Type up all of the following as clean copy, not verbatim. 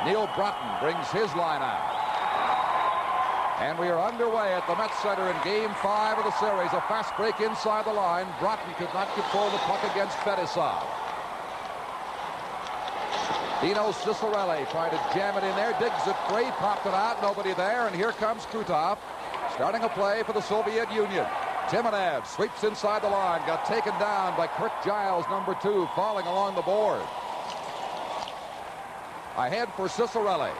Neil Broughton brings his line out. And we are underway at the Met Center in Game 5 of the series. A fast break inside the line. Broughton could not control the puck against Fetisov. Dino Cicerelli trying to jam it in there. Digs it free. Popped it out. Nobody there. And here comes Krutov starting a play for the Soviet Union. Timonev sweeps inside the line. Got taken down by Kurt Giles, number 2, falling along the board. Ahead for Cicerelli.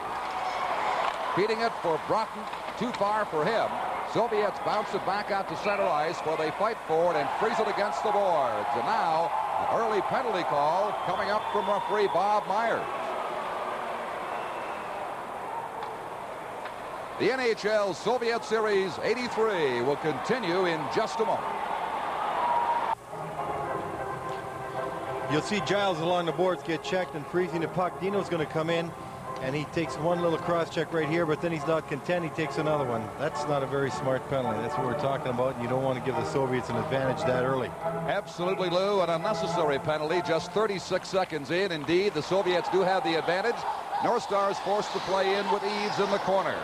Feeding it for Broughton. Too far for him. Soviets bounce it back out to center ice where they fight for it and freeze it against the boards. And now, an early penalty call coming up from referee Bob Myers. The NHL Soviet Series 83 will continue in just a moment. You'll see Giles along the boards get checked and freezing the puck. Dino's going to come in, and he takes one little cross check right here, but then he's not content. He takes another one. That's not a very smart penalty. That's what we're talking about, and you don't want to give the Soviets an advantage that early. Absolutely, Lou. An unnecessary penalty just 36 seconds in. Indeed, the Soviets do have the advantage. North Stars forced to play in with Eaves in the corner.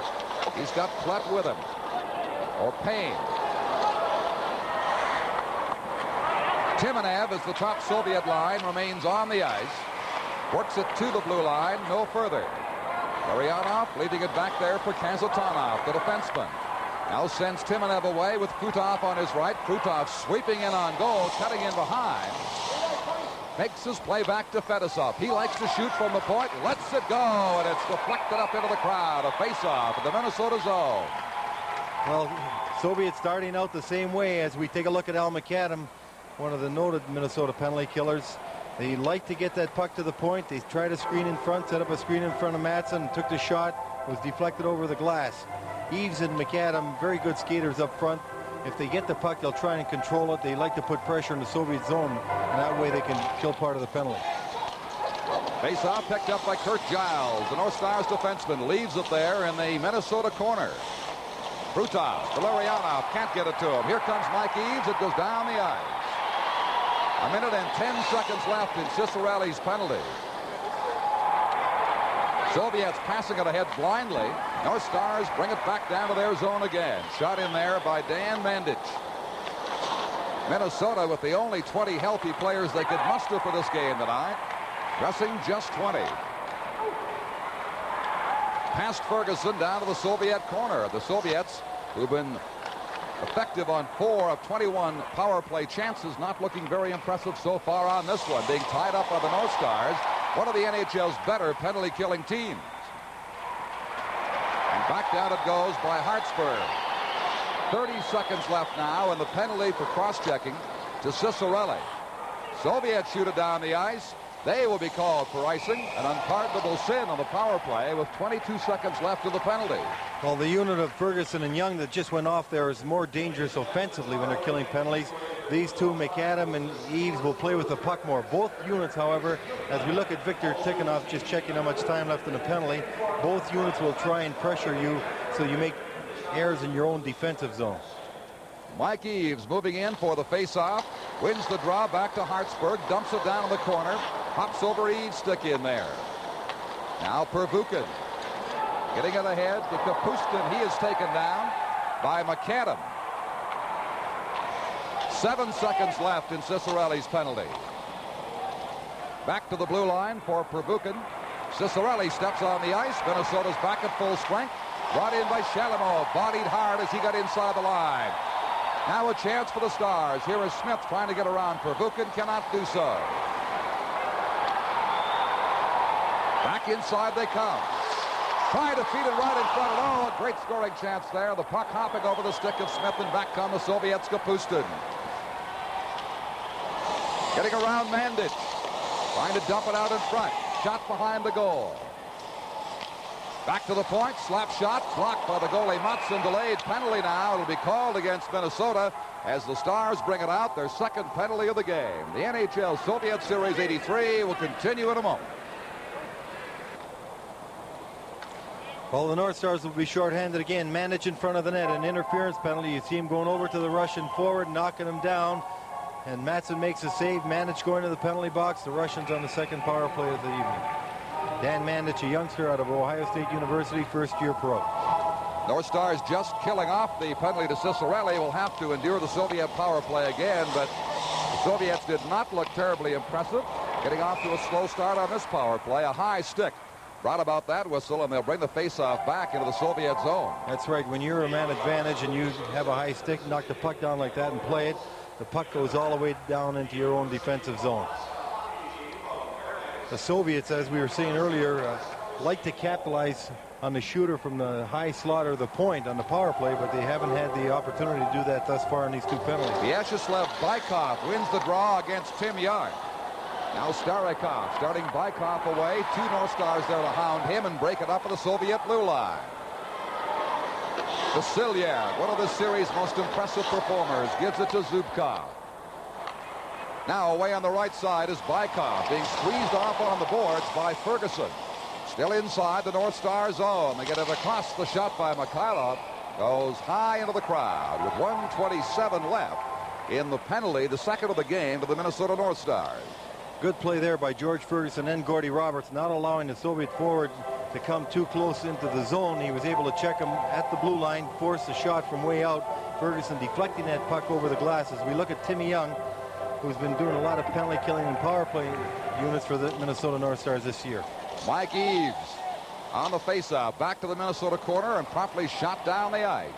He's got Plett with him. Or Payne. Timonev, as the top Soviet line, remains on the ice. Works it to the blue line, no further. Larionov leaving it back there for Kazatonov, the defenseman. Now sends Timonev away with Krutov on his right. Krutov sweeping in on goal, cutting in behind. Makes his play back to Fetisov. He likes to shoot from the point, lets it go, and it's deflected up into the crowd. A face-off in the Minnesota zone. Well, Soviets starting out the same way as we take a look at Al McAdam, one of the noted Minnesota penalty killers. They like to get that puck to the point. They tried a screen in front, set up a screen in front of Matson, took the shot, was deflected over the glass. Eaves and McAdam, very good skaters up front. If they get the puck, they'll try and control it. They like to put pressure in the Soviet zone, and that way they can kill part of the penalty. Face-off picked up by Kurt Giles. The North Stars defenseman leaves it there in the Minnesota corner. Krutov, Larionov can't get it to him. Here comes Mike Eaves. It goes down the ice. A minute and 10 seconds left in Cicerelli's penalty. Soviets passing it ahead blindly. North Stars bring it back down to their zone again. Shot in there by Dan Mandich. Minnesota with the only 20 healthy players they could muster for this game tonight. Dressing just 20. Past Ferguson down to the Soviet corner. The Soviets, who've been effective on 4 of 21 power play chances, not looking very impressive so far on this one, being tied up by the North Stars, one of the NHL's better penalty-killing teams. And back down it goes by Hartsburg. 30 seconds left now, and the penalty for cross-checking to Cicerelli. Soviets shoot it down the ice. They will be called for icing, an unpardonable sin on the power play with 22 seconds left of the penalty. Well, the unit of Ferguson and Young that just went off there is more dangerous offensively when they're killing penalties. These two, McAdam and Eaves, will play with the puck more. Both units, however, as we look at Victor Tikhonov just checking how much time left in the penalty, both units will try and pressure you so you make errors in your own defensive zone. Mike Eaves moving in for the face-off, wins the draw back to Hartsburg, dumps it down in the corner, hops over Eaves' stick in there. Now Pervukin getting it ahead to Kapustin. He is taken down by McAdam. 7 seconds left in Cicerelli's penalty. Back to the blue line for Pervukin. Cicerelli steps on the ice. Minnesota's back at full strength. Brought in by Chalamov, bodied hard as he got inside the line. Now a chance for the Stars. Here is Smith trying to get around. Pervukin cannot do so. Back inside they come. Trying to feed it right in front. Oh, a great scoring chance there. The puck hopping over the stick of Smith, and back come the Soviets. Kapustin. Getting around Mandich. Trying to dump it out in front. Shot behind the goal. Back to the point. Slap shot. Blocked by the goalie Mutson. Delayed penalty now. It'll be called against Minnesota as the Stars bring it out. Their second penalty of the game. The NHL Soviet Series 83 will continue in a moment. Well, the North Stars will be shorthanded again. Mandich in front of the net. An interference penalty. You see him going over to the Russian forward, knocking him down. And Matson makes a save. Mandich going to the penalty box. The Russians on the second power play of the evening. Dan Mandich, a youngster out of Ohio State University, first-year pro. North Stars just killing off the penalty to Cicerelli. Will have to endure the Soviet power play again, but the Soviets did not look terribly impressive. Getting off to a slow start on this power play. A high stick brought about that whistle, and they'll bring the faceoff back into the Soviet zone. That's right. When you're a man advantage and you have a high stick, knock the puck down like that and play it, the puck goes all the way down into your own defensive zone. The Soviets, as we were saying earlier, like to capitalize on the shooter from the high slot or the point on the power play, but they haven't had the opportunity to do that thus far in these two penalties. Vyacheslav Bykov wins the draw against Tim Young. Now Starikov starting Bykov away. Two North Stars there to hound him and break it up at the Soviet blue line. Vasilyev, one of the series' most impressive performers, gives it to Zubkov. Now away on the right side is Bykov, being squeezed off on the boards by Ferguson. Still inside the North Star zone. They get it across. The shot by Mikhailov goes high into the crowd with 1:27 left in the penalty, the second of the game, to the Minnesota North Stars. Good play there by George Ferguson and Gordy Roberts, not allowing the Soviet forward to come too close into the zone. He was able to check him at the blue line, force a shot from way out. Ferguson deflecting that puck over the glass. As we look at Timmy Young, who's been doing a lot of penalty killing and power play units for the Minnesota North Stars this year. Mike Eaves on the faceoff, back to the Minnesota corner and promptly shot down the ice.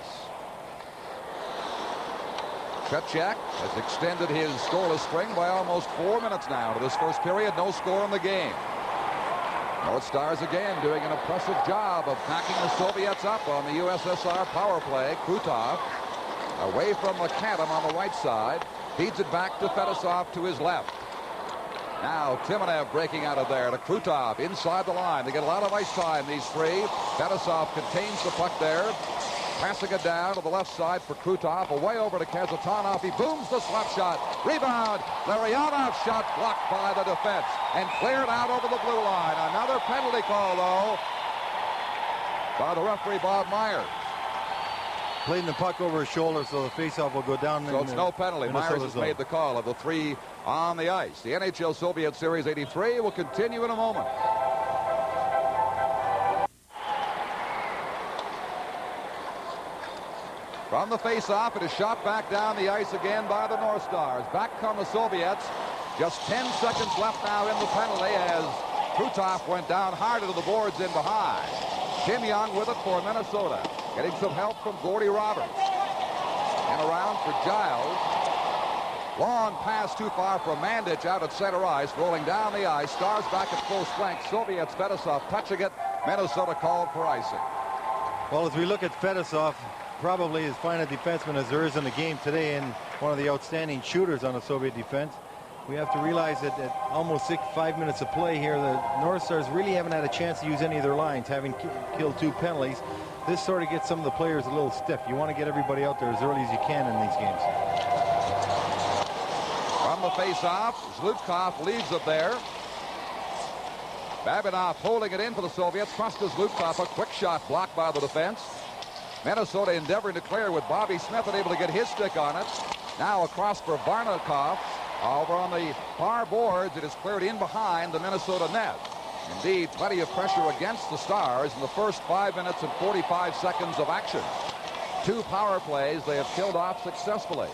Tretiak has extended his scoreless string by almost 4 minutes now to this first period. No score in the game. North Stars again doing an impressive job of backing the Soviets up on the USSR power play. Krutov away from McAdam on the right side. Feeds it back to Fedosov to his left. Now Timonev breaking out of there to Krutov inside the line. They get a lot of ice time, these three. Fedosov contains the puck there. Passing it down to the left side for Krutov. Away over to Kazatonov. He booms the slap shot. Rebound. Larionov shot blocked by the defense and cleared out over the blue line. Another penalty call, though, by the referee, Bob Myers. Playing the puck over his shoulder, so the faceoff will go down. So it's no penalty. Myers has made the call of the three on the ice. The NHL Soviet Series 83 will continue in a moment. From the face-off, it is shot back down the ice again by the North Stars. Back come the Soviets. Just 10 seconds left now in the penalty as Krutov went down hard into the boards in behind. Tim Young with it for Minnesota. Getting some help from Gordy Roberts. And around for Giles. Long pass too far from Mandich out at center ice. Rolling down the ice. Stars back at full strength. Soviets, Fedosov touching it. Minnesota called for icing. Well, as we look at Fedosov, probably as fine a defenseman as there is in the game today and one of the outstanding shooters on the Soviet defense. We have to realize that at almost 5 minutes of play here, the North Stars really haven't had a chance to use any of their lines, having killed 2 penalties. This sort of gets some of the players a little stiff. You want to get everybody out there as early as you can in these games. From the face-off, Zlukov leaves it there. Babinov holding it in for the Soviets. Trust to Zlukov, a quick shot blocked by the defense. Minnesota endeavoring to clear with Bobby Smith unable to get his stick on it. Now across for Varnakov. Over on the far boards, it is cleared in behind the Minnesota net. Indeed, plenty of pressure against the Stars in the first 5 minutes and 45 seconds of action. 2 power plays they have killed off successfully.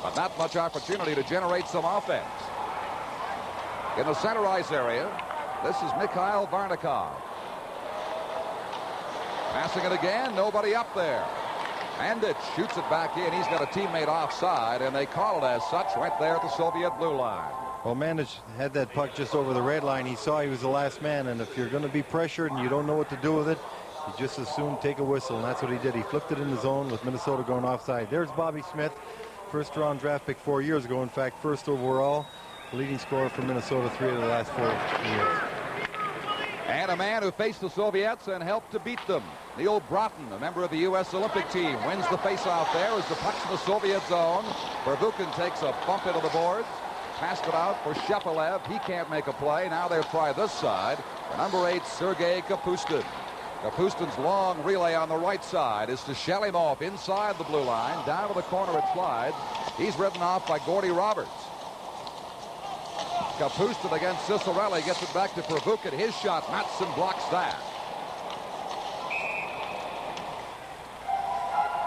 But not much opportunity to generate some offense. In the center ice area, this is Mikhail Varnakov. Passing it again, nobody up there. Mandich shoots it back in. He's got a teammate offside, and they call it as such right there at the Soviet blue line. Well, Mandich had that puck just over the red line. He saw he was the last man, and if you're going to be pressured and you don't know what to do with it, you just as soon take a whistle, and that's what he did. He flipped it in the zone with Minnesota going offside. There's Bobby Smith, first-round draft pick 4 years ago. In fact, first overall, leading scorer for Minnesota 3 of the last 4 years. And a man who faced the Soviets and helped to beat them. Neil Broughton, a member of the U.S. Olympic team, wins the faceoff there as the puck's in the Soviet zone. Vervukin takes a bump into the boards. Passed it out for Shepelev. He can't make a play. Now they'll try this side. Number 8, Sergei Kapustin. Kapustin's long relay on the right side is to Shelimov inside the blue line. Down to the corner it slides. He's ridden off by Gordy Roberts. Kapustin against Cicerelli, gets it back to Pervukit. His shot, Matson blocks that.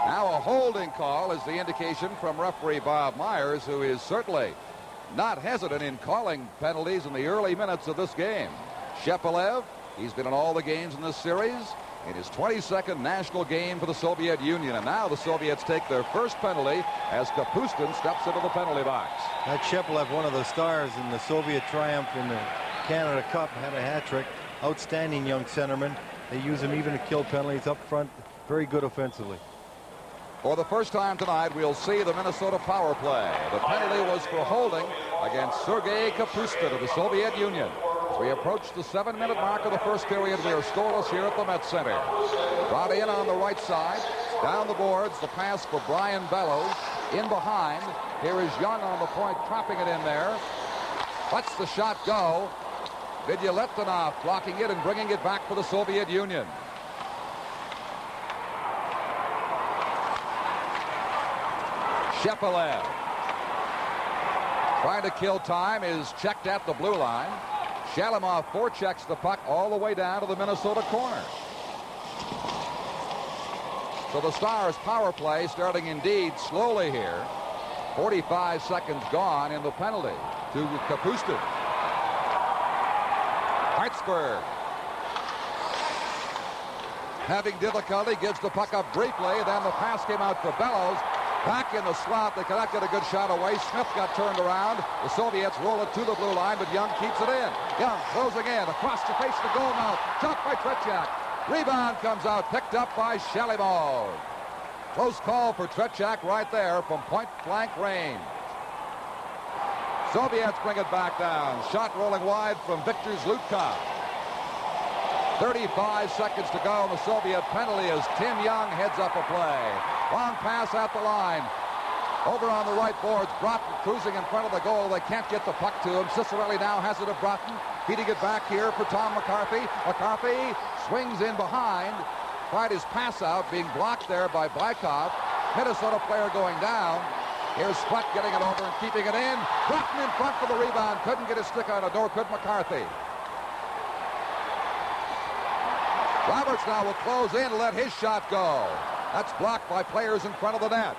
Now a holding call is the indication from referee Bob Myers, who is certainly not hesitant in calling penalties in the early minutes of this game. Shepelev, he's been in all the games in this series, in his 22nd national game for the Soviet Union. And now the Soviets take their first penalty as Kapustin steps into the penalty box. That Shepelev, one of the stars in the Soviet triumph in the Canada Cup, had a hat trick. Outstanding young centerman. They use him even to kill penalties up front. Very good offensively. For the first time tonight, we'll see the Minnesota power play. The penalty was for holding against Sergei Kapustin of the Soviet Union. As we approach the 7-minute mark of the first period, we are scoreless here at the Met Center. Brought in on the right side. Down the boards, the pass for Brian Bellows. In behind, here is Young on the point, trapping it in there. Lets the shot go. Vidyaletdinov blocking it and bringing it back for the Soviet Union. Shepelev, trying to kill time, is checked at the blue line. Shalimov forechecks the puck all the way down to the Minnesota corner. So the Stars power play starting indeed slowly here. 45 seconds gone in the penalty to Kapustin. Hartsburg having difficulty, gives the puck up briefly, then the pass came out for Bellows. Back in the slot, they cannot get a good shot away. Smith got turned around. The Soviets roll it to the blue line, but Young keeps it in. Young closing in, across the face of the goal mouth. Shot by Tretiak. Rebound comes out, picked up by Shalimov. Close call for Tretiak right there from point-blank range. Soviets bring it back down. Shot rolling wide from Viktor Zlutkov. 35 seconds to go, and the Soviet penalty as Tim Young heads up a play. Long pass at the line. Over on the right boards, Broughton cruising in front of the goal. They can't get the puck to him. Cicerelli now has it to Broughton. Feeding it back here for Tom McCarthy. McCarthy swings in behind. Tried his pass out, being blocked there by Bykov. Minnesota player going down. Here's Sweat getting it over and keeping it in. Broughton in front for the rebound. Couldn't get his stick on it, nor could McCarthy. Roberts now will close in and let his shot go. That's blocked by players in front of the net.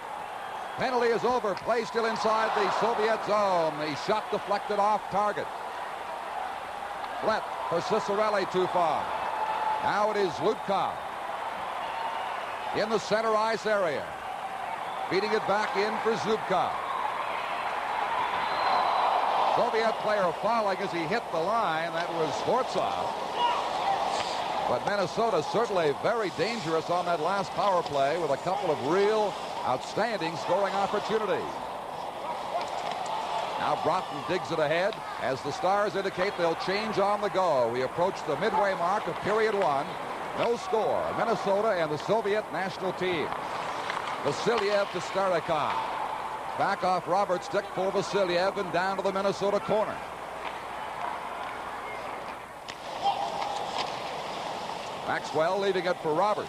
Penalty is over. Play still inside the Soviet zone. The shot deflected off target. Flett for Cicerelli too far. Now it is Lutkov in the center ice area. Feeding it back in for Zubkov. Soviet player falling as he hit the line. That was Sfortsov. But Minnesota certainly very dangerous on that last power play with a couple of real outstanding scoring opportunities. Now Broughton digs it ahead as the Stars indicate they'll change on the go. We approach the midway mark of period one. No score. Minnesota and the Soviet national team. Vasiliev to Starikov. Back off Roberts' stick for Vasiliev and down to the Minnesota corner. Maxwell leaving it for Roberts.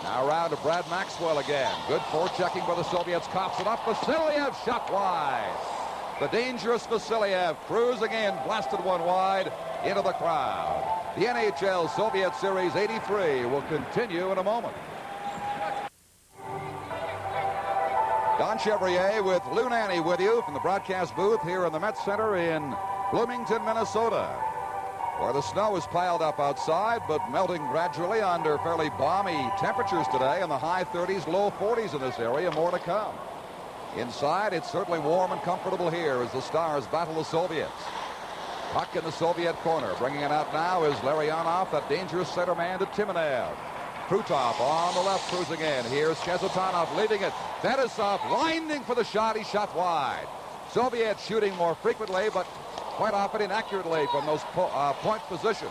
Now around to Brad Maxwell again. Good forechecking by the Soviets. Coughs it up. Vasiliev shot wide. The dangerous Vasiliev cruising in. Blasted one wide into the crowd. The NHL Soviet Series 83 will continue in a moment. Don Chevrier with Lou Nanne with you from the broadcast booth here in the Met Center in Bloomington, Minnesota, where the snow is piled up outside but melting gradually under fairly balmy temperatures today in the high 30s, low 40s in this area. More to come. Inside, it's certainly warm and comfortable here as the Stars battle the Soviets. Puck in the Soviet corner. Bringing it out now is Larionov, that dangerous center man to Timonev. Krutov on the left cruising in. Here's Kazatanov leaving it. Fetisov winding for the shot. He shot wide. Soviets shooting more frequently, but quite often inaccurately from those point positions.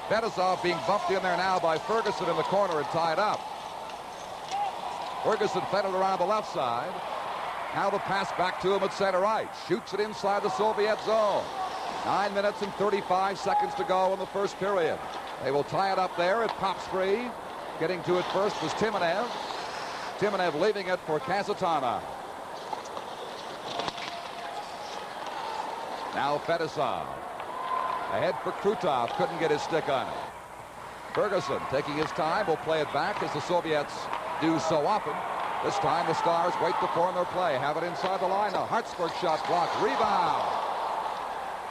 Fetisov being bumped in there now by Ferguson in the corner and tied up. Ferguson fed it around the left side. Now the pass back to him at center ice. Shoots it inside the Soviet zone. 9 minutes and 35 seconds to go in the first period. They will tie it up there. It pops free. Getting to it first was Timonev. Timonev leaving it for Kazatanov. Now Fedosov. Ahead for Krutov. Couldn't get his stick on it. Ferguson taking his time will play it back as the Soviets do so often. This time the Stars wait to form their play. Have it inside the line. A Hartsburg shot blocked. Rebound.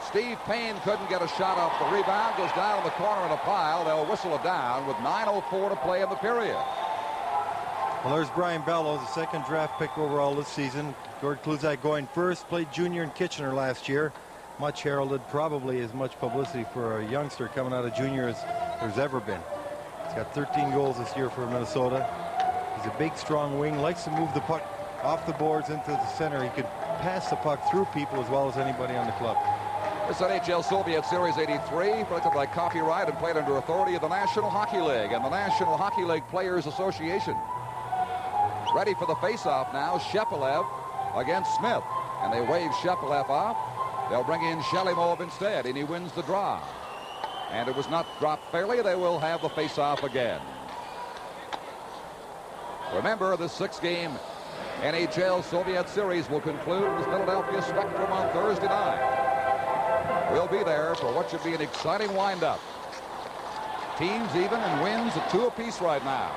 Steve Payne couldn't get a shot off the rebound. Goes down in the corner in a pile. They'll whistle it down with 9:04 to play in the period. Well, there's Brian Bellows, the second draft pick overall this season. Gord Kluzak going first. Played junior in Kitchener last year. Much heralded, probably as much publicity for a youngster coming out of junior as there's ever been. He's got 13 goals this year for Minnesota. He's a big, strong wing, likes to move the puck off the boards into the center. He could pass the puck through people as well as anybody on the club. This NHL Soviet Series 83, protected by copyright and played under authority of the National Hockey League and the National Hockey League Players Association. Ready for the face-off now, Shepelev against Smith. And they wave Shepelev off. They'll bring in Shelimov instead, and he wins the draw. And it was not dropped fairly. They will have the face-off again. Remember, the 6-game NHL Soviet Series will conclude with Philadelphia Spectrum on Thursday night. We'll be there for what should be an exciting wind-up. Teams even and wins at 2 apiece right now.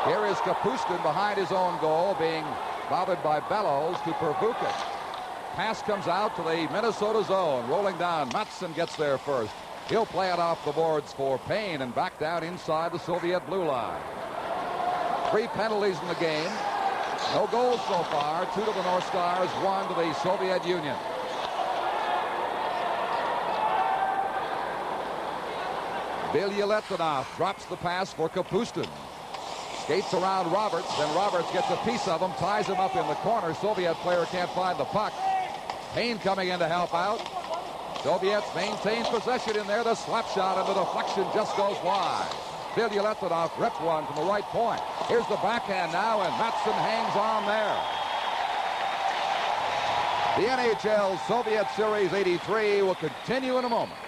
Here is Kapustin behind his own goal, being bothered by Bellows to Pervukin. Pass comes out to the Minnesota zone. Rolling down. Matson gets there first. He'll play it off the boards for Payne and back down inside the Soviet blue line. 3 penalties in the game. No goals so far. 2 to the North Stars, 1 to the Soviet Union. Bilyaletdinov drops the pass for Kapustin. Skates around Roberts, then Roberts gets a piece of him, ties him up in the corner. Soviet player can't find the puck. Payne coming in to help out. Soviets maintain possession in there. The slap shot and the deflection just goes wide. Bilyaletdinov ripped one from the right point. Here's the backhand now, and Matson hangs on there. The NHL Soviet Series 83 will continue in a moment.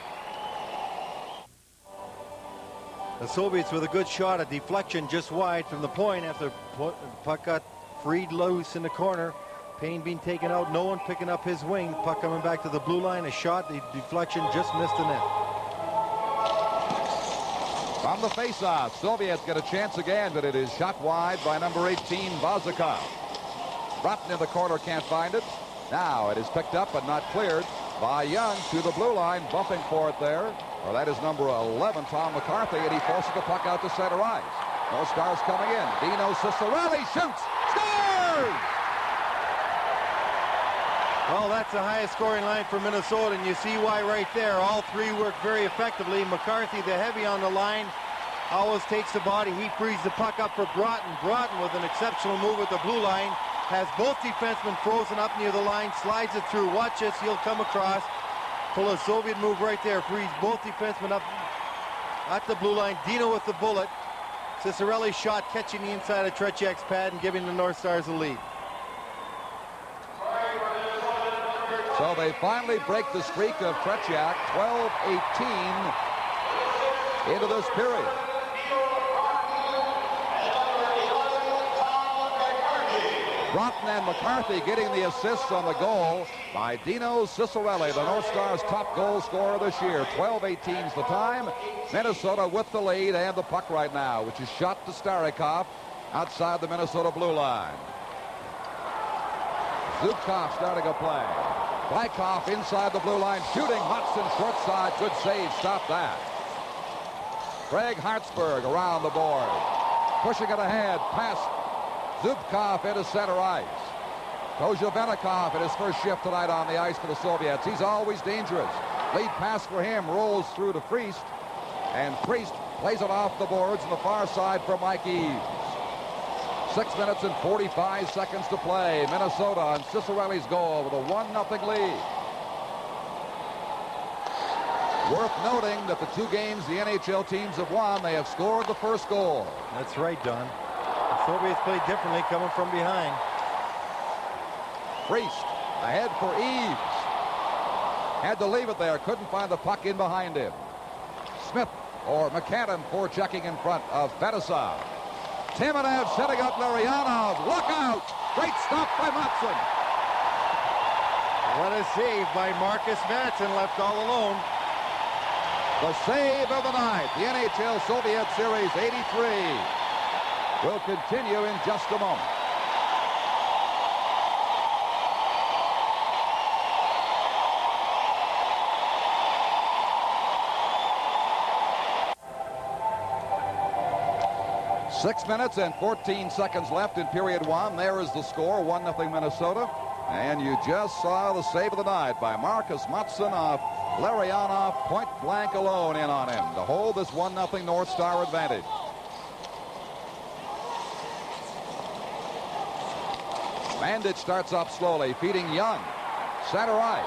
The Soviets with a good shot, a deflection just wide from the point after the puck got freed loose in the corner. Payne being taken out, no one picking up his wing. Puck coming back to the blue line, a shot, the deflection just missed the net. From the face-off, Soviets get a chance again, but it is shot wide by number 18, Vazikov. Broughton in the corner, can't find it. Now it is picked up but not cleared by Young to the blue line, bumping for it there. Well, that is number 11, Tom McCarthy, and he forces the puck out to center ice. No Stars coming in. Dino Ciccarelli shoots, scores! Well, that's the highest scoring line for Minnesota, and you see why right there. All 3 work very effectively. McCarthy, the heavy on the line, always takes the body. He frees the puck up for Broughton. Broughton with an exceptional move at the blue line. Has both defensemen frozen up near the line, slides it through. Watch this, he'll come across. Pull a Soviet move right there, frees both defensemen up at the blue line. Dino with the bullet. Ciccarelli's shot catching the inside of Tretiak's pad and giving the North Stars a lead. So they finally break the streak of Tretiak, 12-18 into this period. Broughton and McCarthy getting the assists on the goal by Dino Ciccarelli, the North Stars' top goal scorer this year. 12-18's the time. Minnesota with the lead and the puck right now, which is shot to Starikov outside the Minnesota blue line. Zubkov starting a play. Bykov inside the blue line, shooting. Hudson short side, good save, stop that. Craig Hartsburg around the board, pushing it ahead, past Zubkov into center ice. Kozhevenikov in his first shift tonight on the ice for the Soviets. He's always dangerous. Lead pass for him rolls through to Priest, and Priest plays it off the boards on the far side for Mike Eaves. 6 minutes and 45 seconds to play. Minnesota on Ciccarelli's goal with a 1-0 lead. Worth noting that the 2 games the NHL teams have won, they have scored the first goal. That's right, Don. The Soviets played differently coming from behind. Priest ahead for Eaves. Had to leave it there. Couldn't find the puck in behind him. Smith or McAdam forechecking in front of Fedosov. Timanev setting up Larionov. Look out! Great stop by Matson. What a save by Marcus Matson, left all alone. The save of the night. The NHL Soviet Series 83 will continue in just a moment. Six minutes and 14 seconds left in period one. There is the score, 1-0 Minnesota. And you just saw the save of the night by Marcus Matson off Larionov, point blank alone in on him to hold this 1-0 North Star advantage. Mandich starts up slowly, feeding Young. Center ice.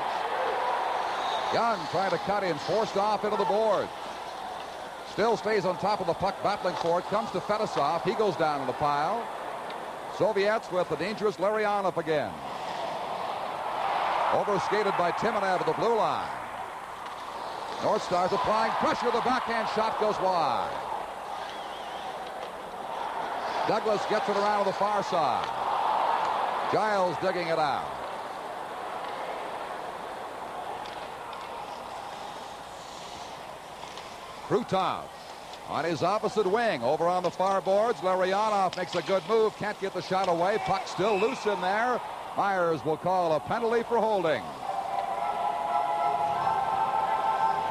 Young trying to cut in, forced off into the board. Still stays on top of the puck, battling for it. Comes to Fedosov. He goes down in the pile. Soviets with the dangerous Larionov again. Overskated by Timanev at the blue line. North Stars applying pressure. The backhand shot goes wide. Douglas gets it around to the far side. Giles digging it out. Krutov on his opposite wing. Over on the far boards. Larionov makes a good move. Can't get the shot away. Puck still loose in there. Myers will call a penalty for holding.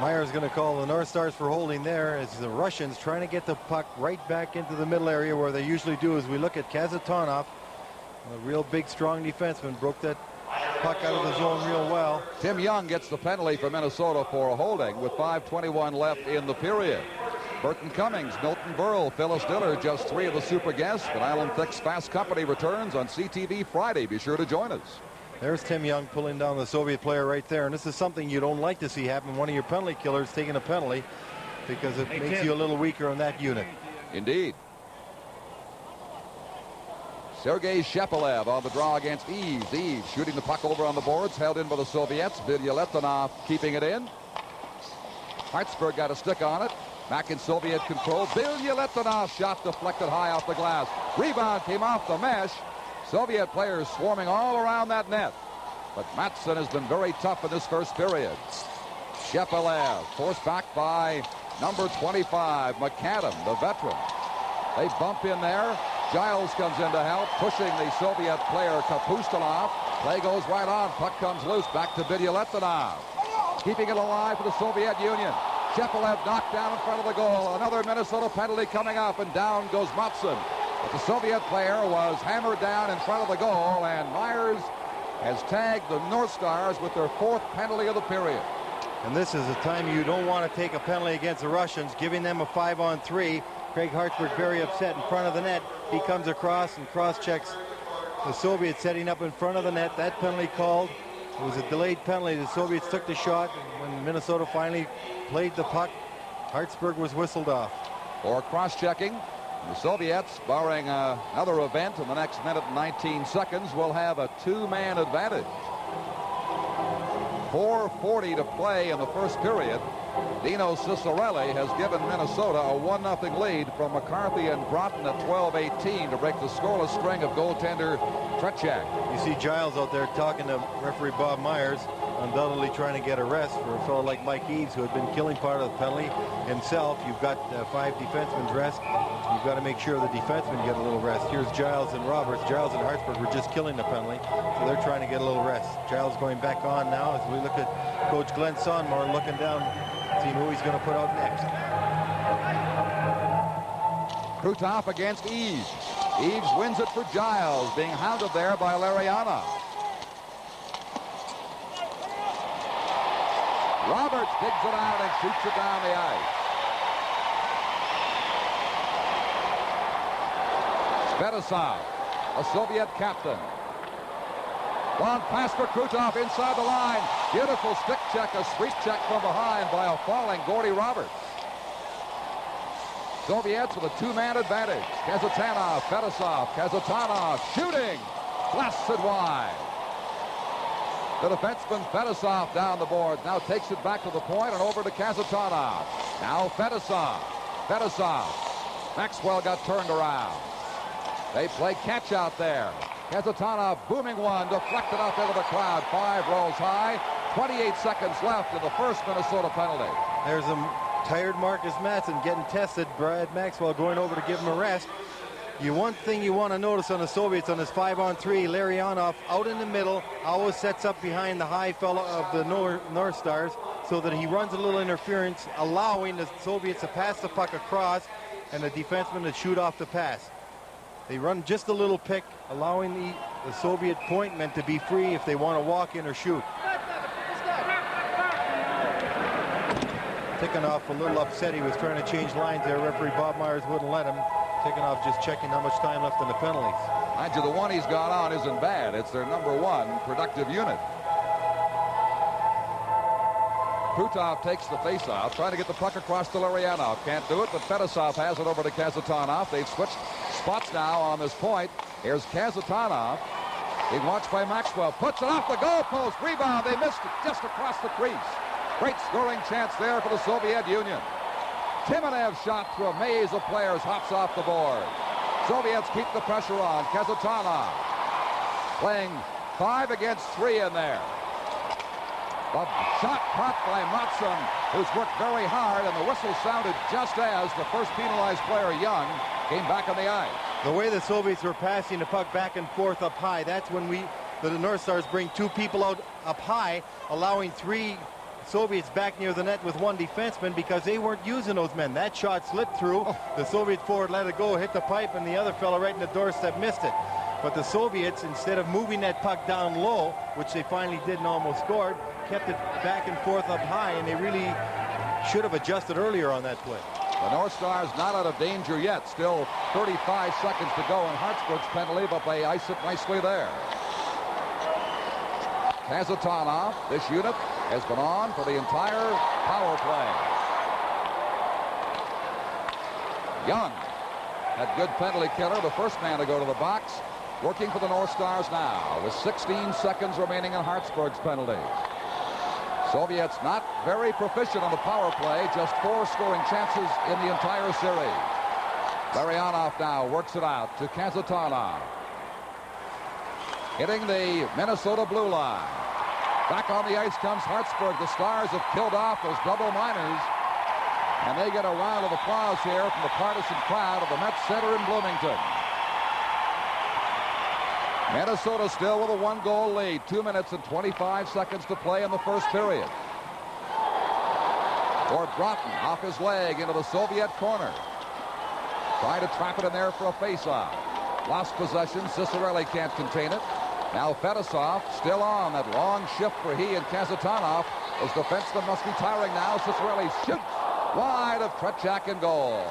Myers going to call the North Stars for holding there as the Russians trying to get the puck right back into the middle area where they usually do. As we look at Kazatonov, a real big, strong defenseman, broke that puck out of the zone real well. Tim Young gets the penalty for Minnesota for a holding with 5:21 left in the period. Burton Cummings, Milton Berle, Phyllis Diller, just three of the super guests. But Alan Thicke's Fast Company returns on CTV Friday. Be sure to join us. There's Tim Young pulling down the Soviet player right there. And this is something you don't like to see happen. One of your penalty killers taking a penalty because it makes you a little weaker on that unit. Indeed. Sergei Shepelev on the draw against Eves. Eves shooting the puck over on the boards, held in by the Soviets. Vilya-Letonov keeping it in. Hartsburg got a stick on it. Back in Soviet control. Vilya-Letonov shot deflected high off the glass. Rebound came off the mesh. Soviet players swarming all around that net. But Matson has been very tough in this first period. Shepelev forced back by number 25, McAdam, the veteran. They bump in there. Giles comes in to help, pushing the Soviet player Kapustinov. Play goes right on. Puck comes loose. Back to Vilya-Letonov. Keeping it alive for the Soviet Union. Shepelev knocked down in front of the goal. Another Minnesota penalty coming up, and down goes Matson. But the Soviet player was hammered down in front of the goal, and Myers has tagged the North Stars with their fourth penalty of the period. And this is a time you don't want to take a penalty against the Russians, giving them a 5-on-3. Craig Hartsburg very upset in front of the net. He comes across and cross-checks the Soviets setting up in front of the net. That penalty called. It was a delayed penalty. The Soviets took the shot. When Minnesota finally played the puck, Hartsburg was whistled off. For cross-checking, the Soviets, barring another event in the next minute and 19 seconds, will have a two-man advantage. 4:40 to play in the first period. Dino Ciccarelli has given Minnesota a 1-0 lead from McCarthy and Broughton at 12:18 to break the scoreless string of goaltender Tretiak. You see Giles out there talking to referee Bob Myers, undoubtedly trying to get a rest for a fellow like Mike Eves, who had been killing part of the penalty himself. You've got 5 defensemen's rest. You've got to make sure the defensemen get a little rest. Here's Giles and Roberts. Giles and Hartsburg were just killing the penalty, so they're trying to get a little rest. Giles going back on now as we look at Coach Glenn Sonmore looking down, seeing who he's going to put out next. Krutov against Eves. Eves wins it for Giles, being hounded there by Larionov. Roberts digs it out and shoots it down the ice. Fedosov, a Soviet captain. Long pass for Krutov inside the line. Beautiful stick check, a sweep check from behind by a falling Gordy Roberts. Soviets with a two-man advantage. Kazatonov, Fedosov, Kazatonov shooting. Blasted wide. The defenseman Fedosov down the board. Now takes it back to the point and over to Kazatonov. Now Fedosov. Maxwell got turned around. They play catch out there. Kazatanov booming one, deflected up into the crowd. 5 rolls high. 28 seconds left in the first Minnesota penalty. There's a tired Marcus Matson getting tested. Brad Maxwell going over to give him a rest. One thing you want to notice on the Soviets on this 5-on-3, Larionov out in the middle, always sets up behind the high fella of the North Stars so that he runs a little interference, allowing the Soviets to pass the puck across and the defenseman to shoot off the pass. They run just a little pick, allowing the Soviet pointmen to be free if they want to walk in or shoot. Tikhonov a little upset. He was trying to change lines there. Referee Bob Myers wouldn't let him. Tikhonov just checking how much time left in the penalties. Mind you, the one he's got on isn't bad. It's their #1 productive unit. Krutov takes the face-off, trying to get the puck across to Larionov. Can't do it, but Fedosov has it over to Kazatanov. They've switched spots now on this point. Here's Kazatanov. Being watched by Maxwell. Puts it off the goalpost. Rebound. They missed it just across the crease. Great scoring chance there for the Soviet Union. Timonev shot through a maze of players, hops off the board. Soviets keep the pressure on. Kazatanov playing 5 against 3 in there. The shot caught by Matson, who's worked very hard, and the whistle sounded just as the first penalized player, Young, came back on the ice. The way the Soviets were passing the puck back and forth up high, that's when the North Stars bring 2 people out up high, allowing 3 Soviets back near the net with 1 defenseman because they weren't using those men. That shot slipped through. The Soviet forward let it go, hit the pipe, and the other fellow right in the doorstep missed it. But the Soviets, instead of moving that puck down low, which they finally did and almost scored, kept it back and forth up high, and they really should have adjusted earlier on that play. The North Stars not out of danger yet. Still 35 seconds to go in Hartsburg's penalty, but they ice it nicely there. Kazatanov, this unit has been on for the entire power play. Young had good penalty killer, the first man to go to the box, working for the North Stars now with 16 seconds remaining in Hartsburg's penalty. Soviets not very proficient on the power play, just 4 scoring chances in the entire series. Larionov now works it out to Kazatanov. Hitting the Minnesota blue line. Back on the ice comes Hartsburg. The Stars have killed off those double minors, and they get a round of applause here from the partisan crowd of the Mets Center in Bloomington. Minnesota still with a 1-goal lead. 2 minutes and 25 seconds to play in the first period. Or Broughton off his leg into the Soviet corner. Trying to trap it in there for a face-off. Lost possession. Cicerelli can't contain it. Now Fedosov still on that long shift for he and Kazatanov. Those defensemen must be tiring now. Cicerelli shoots wide of Tretiak in goal.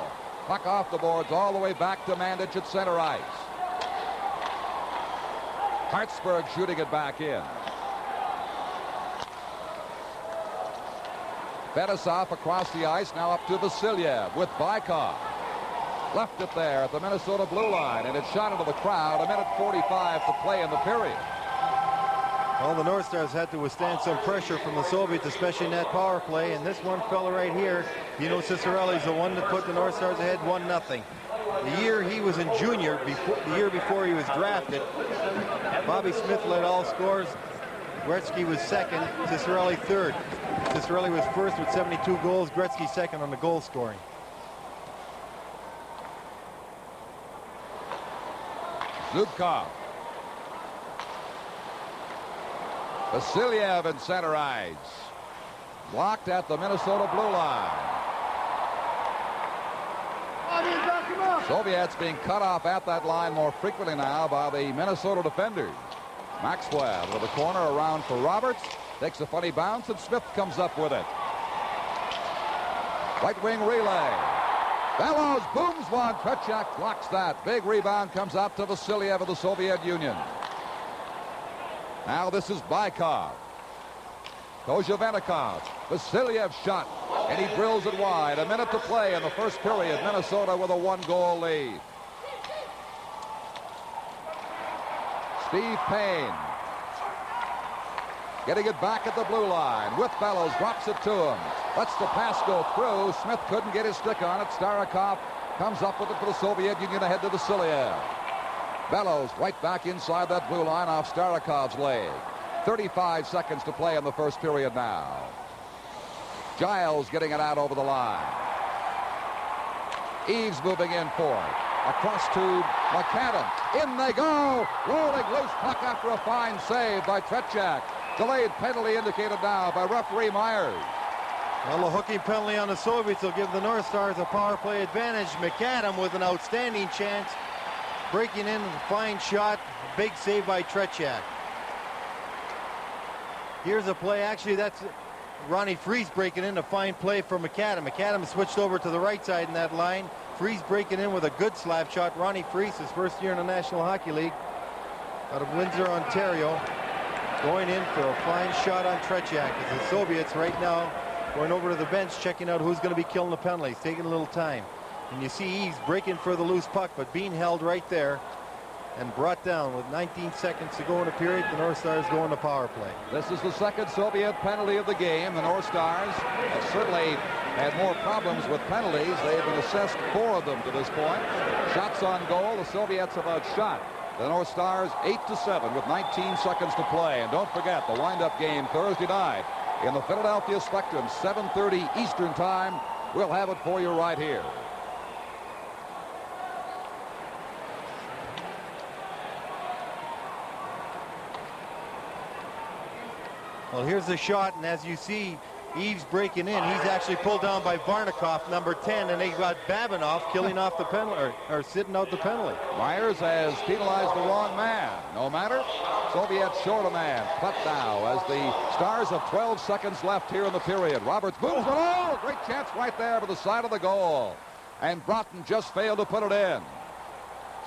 Puck off the boards all the way back to Mandich at center ice. Hartsburg shooting it back in. Fedosov across the ice, now up to Vasilyev with Bykov. Left it there at the Minnesota blue line, and it shot into the crowd. 1:45 to play in the period. Well, the North Stars had to withstand some pressure from the Soviets, especially in that power play. And this one fella right here, Dino Cicerelli, is the one that put the North Stars ahead 1-0. The year he was in junior, the year before he was drafted, Bobby Smith led all scores. Gretzky was second, Cicerelli third. Cicerelli was first with 72 goals, Gretzky second on the goal scoring. Zubkov. Vasilyev in center ice. Blocked at the Minnesota blue line. Soviets being cut off at that line more frequently now by the Minnesota defenders. Maxwell with the corner around for Roberts. Takes a funny bounce, and Smith comes up with it. Right wing relay. Bellows booms one. Tretiak blocks that. Big rebound comes out to Vasilyev of the Soviet Union. Now this is Bykov. Kozhevenikov. Vasilyev's shot, and he drills it wide. 1 minute to play in the first period. Minnesota with a 1-goal lead. Steve Payne getting it back at the blue line with Bellows, drops it to him, lets the pass go through. Smith couldn't get his stick on it. Starikov comes up with it for the Soviet Union ahead to Vasilyev. Bellows right back inside that blue line off Starakov's leg. 35 seconds to play in the first period now. Giles getting it out over the line. Eves moving in for it. Across to McAdam. In they go. Rolling loose puck after a fine save by Tretiak. Delayed penalty indicated now by referee Myers. Well, a hooking penalty on the Soviets will give the North Stars a power play advantage. McAdam with an outstanding chance. Breaking in, fine shot. Big save by Tretiak. Here's a play. Actually, that's Ronnie Freese breaking in. A fine play for McAdam. McAdam switched over to the right side in that line. Freese breaking in with a good slap shot. Ronnie Freese, his first year in the National Hockey League, out of Windsor, Ontario, going in for a fine shot on Tretiak. As the Soviets right now going over to the bench, checking out who's going to be killing the penalties, taking a little time. And you see Eves breaking for the loose puck, but being held right there and brought down with 19 seconds to go in the period. The North Stars go in the power play. This is the second Soviet penalty of the game. The North Stars have certainly had more problems with penalties. They've been assessed 4 of them to this point. Shots on goal, the Soviets have outshot the North Stars 8-7 with 19 seconds to play. And don't forget the wind-up game Thursday night in the Philadelphia Spectrum, 7:30 Eastern Time. We'll have it for you right here. Well, here's the shot, and as you see, Eves breaking in. He's actually pulled down by Varnikov, number 10, and they got Babinov killing off the penalty, or sitting out the penalty. Myers has penalized the wrong man. No matter. Soviets short a man. Cut now as the Stars have 12 seconds left here in the period. Roberts moves it. Oh, great chance right there to the side of the goal. And Broughton just failed to put it in.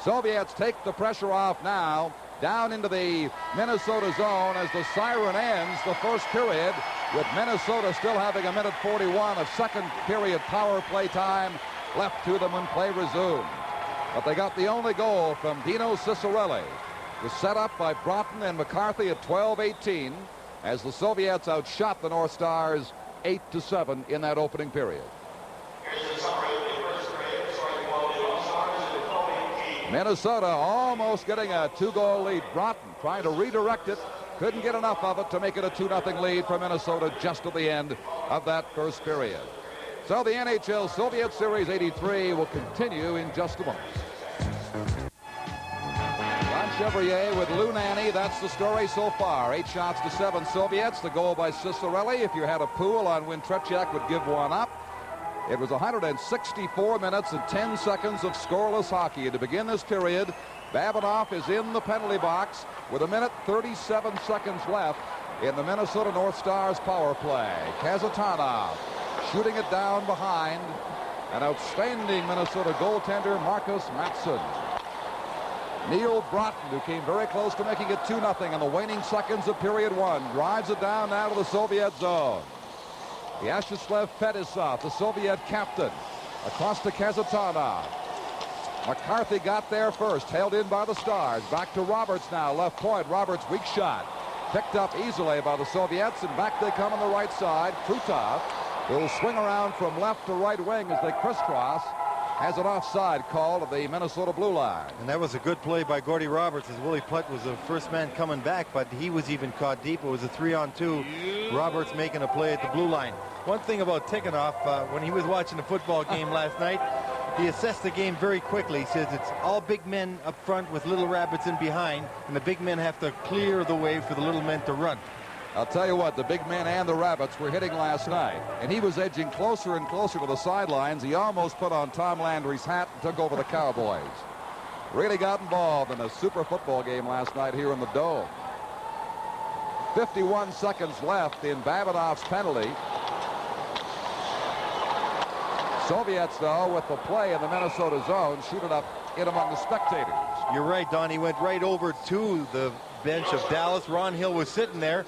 Soviets take the pressure off now. Down into the Minnesota zone as the siren ends the first period, with Minnesota still having a minute 41 of second period power play time left to them when play resumed. But they got the only goal from Dino Ciccarelli. It was set up by Broughton and McCarthy at 12:18 as the Soviets outshot the North Stars 8-7 in that opening period. Minnesota almost getting a 2-goal lead. Broughton trying to redirect it. Couldn't get enough of it to make it a 2-0 lead for Minnesota just at the end of that first period. So the NHL Soviet Series 83 will continue in just a moment. Ron Chevrier with Lou Nanny. That's the story so far. 8-7 Soviets. The goal by Ciccarelli. If you had a pool on when Tretiak would give one up. It was 164 minutes and 10 seconds of scoreless hockey. And to begin this period, Babinov is in the penalty box with 1:37 seconds left in the Minnesota North Stars power play. Kazatanov shooting it down behind an outstanding Minnesota goaltender, Marcus Matson. Neil Broughton, who came very close to making it 2-0 in the waning seconds of period 1, drives it down now to the Soviet zone. Vyacheslav Fetisov, the Soviet captain, across to Kazatanov. McCarthy got there first, held in by the Stars. Back to Roberts now, left point. Roberts, weak shot. Picked up easily by the Soviets, and back they come on the right side. Krutov will swing around from left to right wing as they crisscross. Has an offside call to the Minnesota blue line. And that was a good play by Gordy Roberts as Willie Plutt was the first man coming back, but he was even caught deep. It was a 3-on-2. Roberts making a play at the blue line. One thing about Tikhonov, when he was watching the football game last night, he assessed the game very quickly. He says it's all big men up front with little rabbits in behind, and the big men have to clear the way for the little men to run. I'll tell you what, the big men and the rabbits were hitting last night, and he was edging closer and closer to the sidelines. He almost put on Tom Landry's hat and took over the Cowboys. Really got involved in a super football game last night here in the Dome. 51 seconds left in Babinov's penalty. Soviets, though, with the play in the Minnesota zone, shoot it up in among the spectators. You're right, Don. He went right over to the bench of Dallas. Ron Hill was sitting there,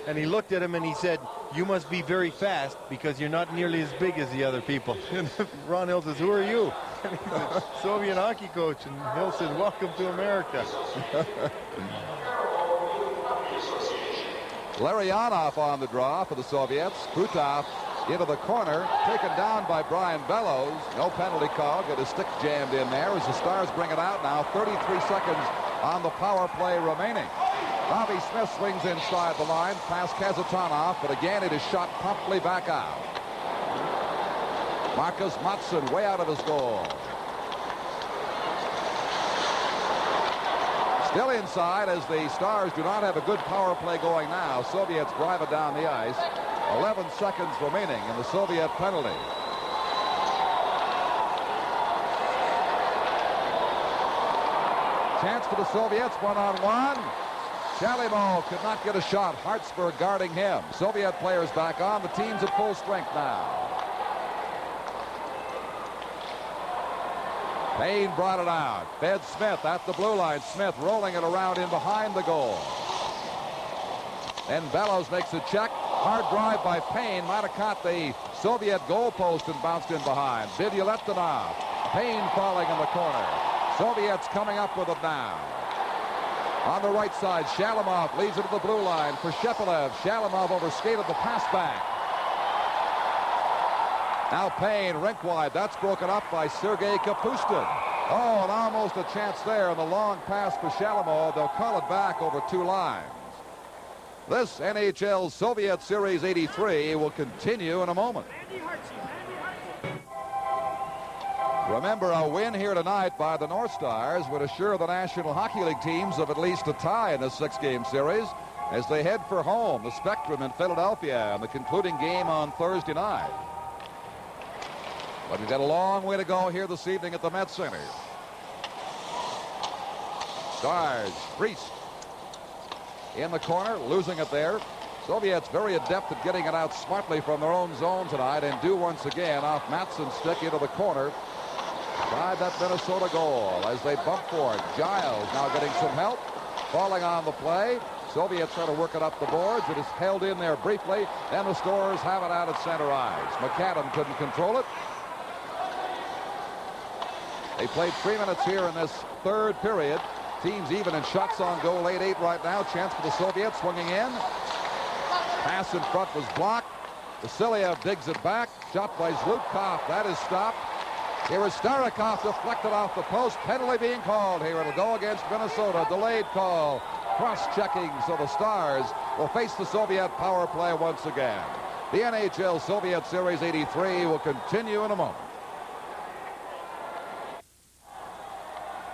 and he looked at him and he said, "You must be very fast because you're not nearly as big as the other people." And Ron Hill says, "Who are you?" And he said, "Soviet hockey coach." And Hill said, "Welcome to America." Larionov on the draw for the Soviets. Krutov into the corner, taken down by Brian Bellows. No penalty call. Got his stick jammed in there as the Stars bring it out now. 33 seconds on the power play remaining. Bobby Smith swings inside the line past Kazatonov, but again it is shot promptly back out. Marcus Mattsson way out of his goal. Still inside as the Stars do not have a good power play going now. Soviets drive it down the ice. 11 seconds remaining in the Soviet penalty. Chance for the Soviets, one-on-one. Shalimov could not get a shot. Hartsburg guarding him. Soviet players back on. The team's at full strength now. Payne brought it out. Fed Smith at the blue line. Smith rolling it around in behind the goal. Then Bellows makes a check. Hard drive by Payne. Might have caught the Soviet goalpost and bounced in behind. Vidyaletdinov. Payne falling in the corner. Soviets coming up with it now. On the right side, Shalimov leaves it to the blue line for Shepelev. Shalimov overskated the pass back. Now Payne, rink wide. That's broken up by Sergei Kapustin. Oh, and almost a chance there. And the long pass for Shalimov. They'll call it back over 2 lines. This NHL Soviet Series 83 will continue in a moment. Remember, a win here tonight by the North Stars would assure the National Hockey League teams of at least a tie in this 6-game series as they head for home, the Spectrum in Philadelphia, and the concluding game on Thursday night. But we've got a long way to go here this evening at the Met Center. Stars, Priest in the corner, losing it there. Soviets very adept at getting it out smartly from their own zone tonight, and do once again off Mattsson's stick into the corner. Tried that Minnesota goal as they bump forward. Giles now getting some help, falling on the play. Soviets trying to work it up the boards. It is held in there briefly. Then the Stars have it out at center ice. McAdam couldn't control it. They played 3 minutes here in this third period. Teams even in shots on goal, 8-8 right now. Chance for the Soviets, swinging in. Pass in front was blocked. Vasiliev digs it back. Shot by Zlutkov. That is stopped. Here is Starikov deflected off the post. Penalty being called here. It'll go against Minnesota. Delayed call. Cross-checking, so the Stars will face the Soviet power play once again. The NHL Soviet Series 83 will continue in a moment.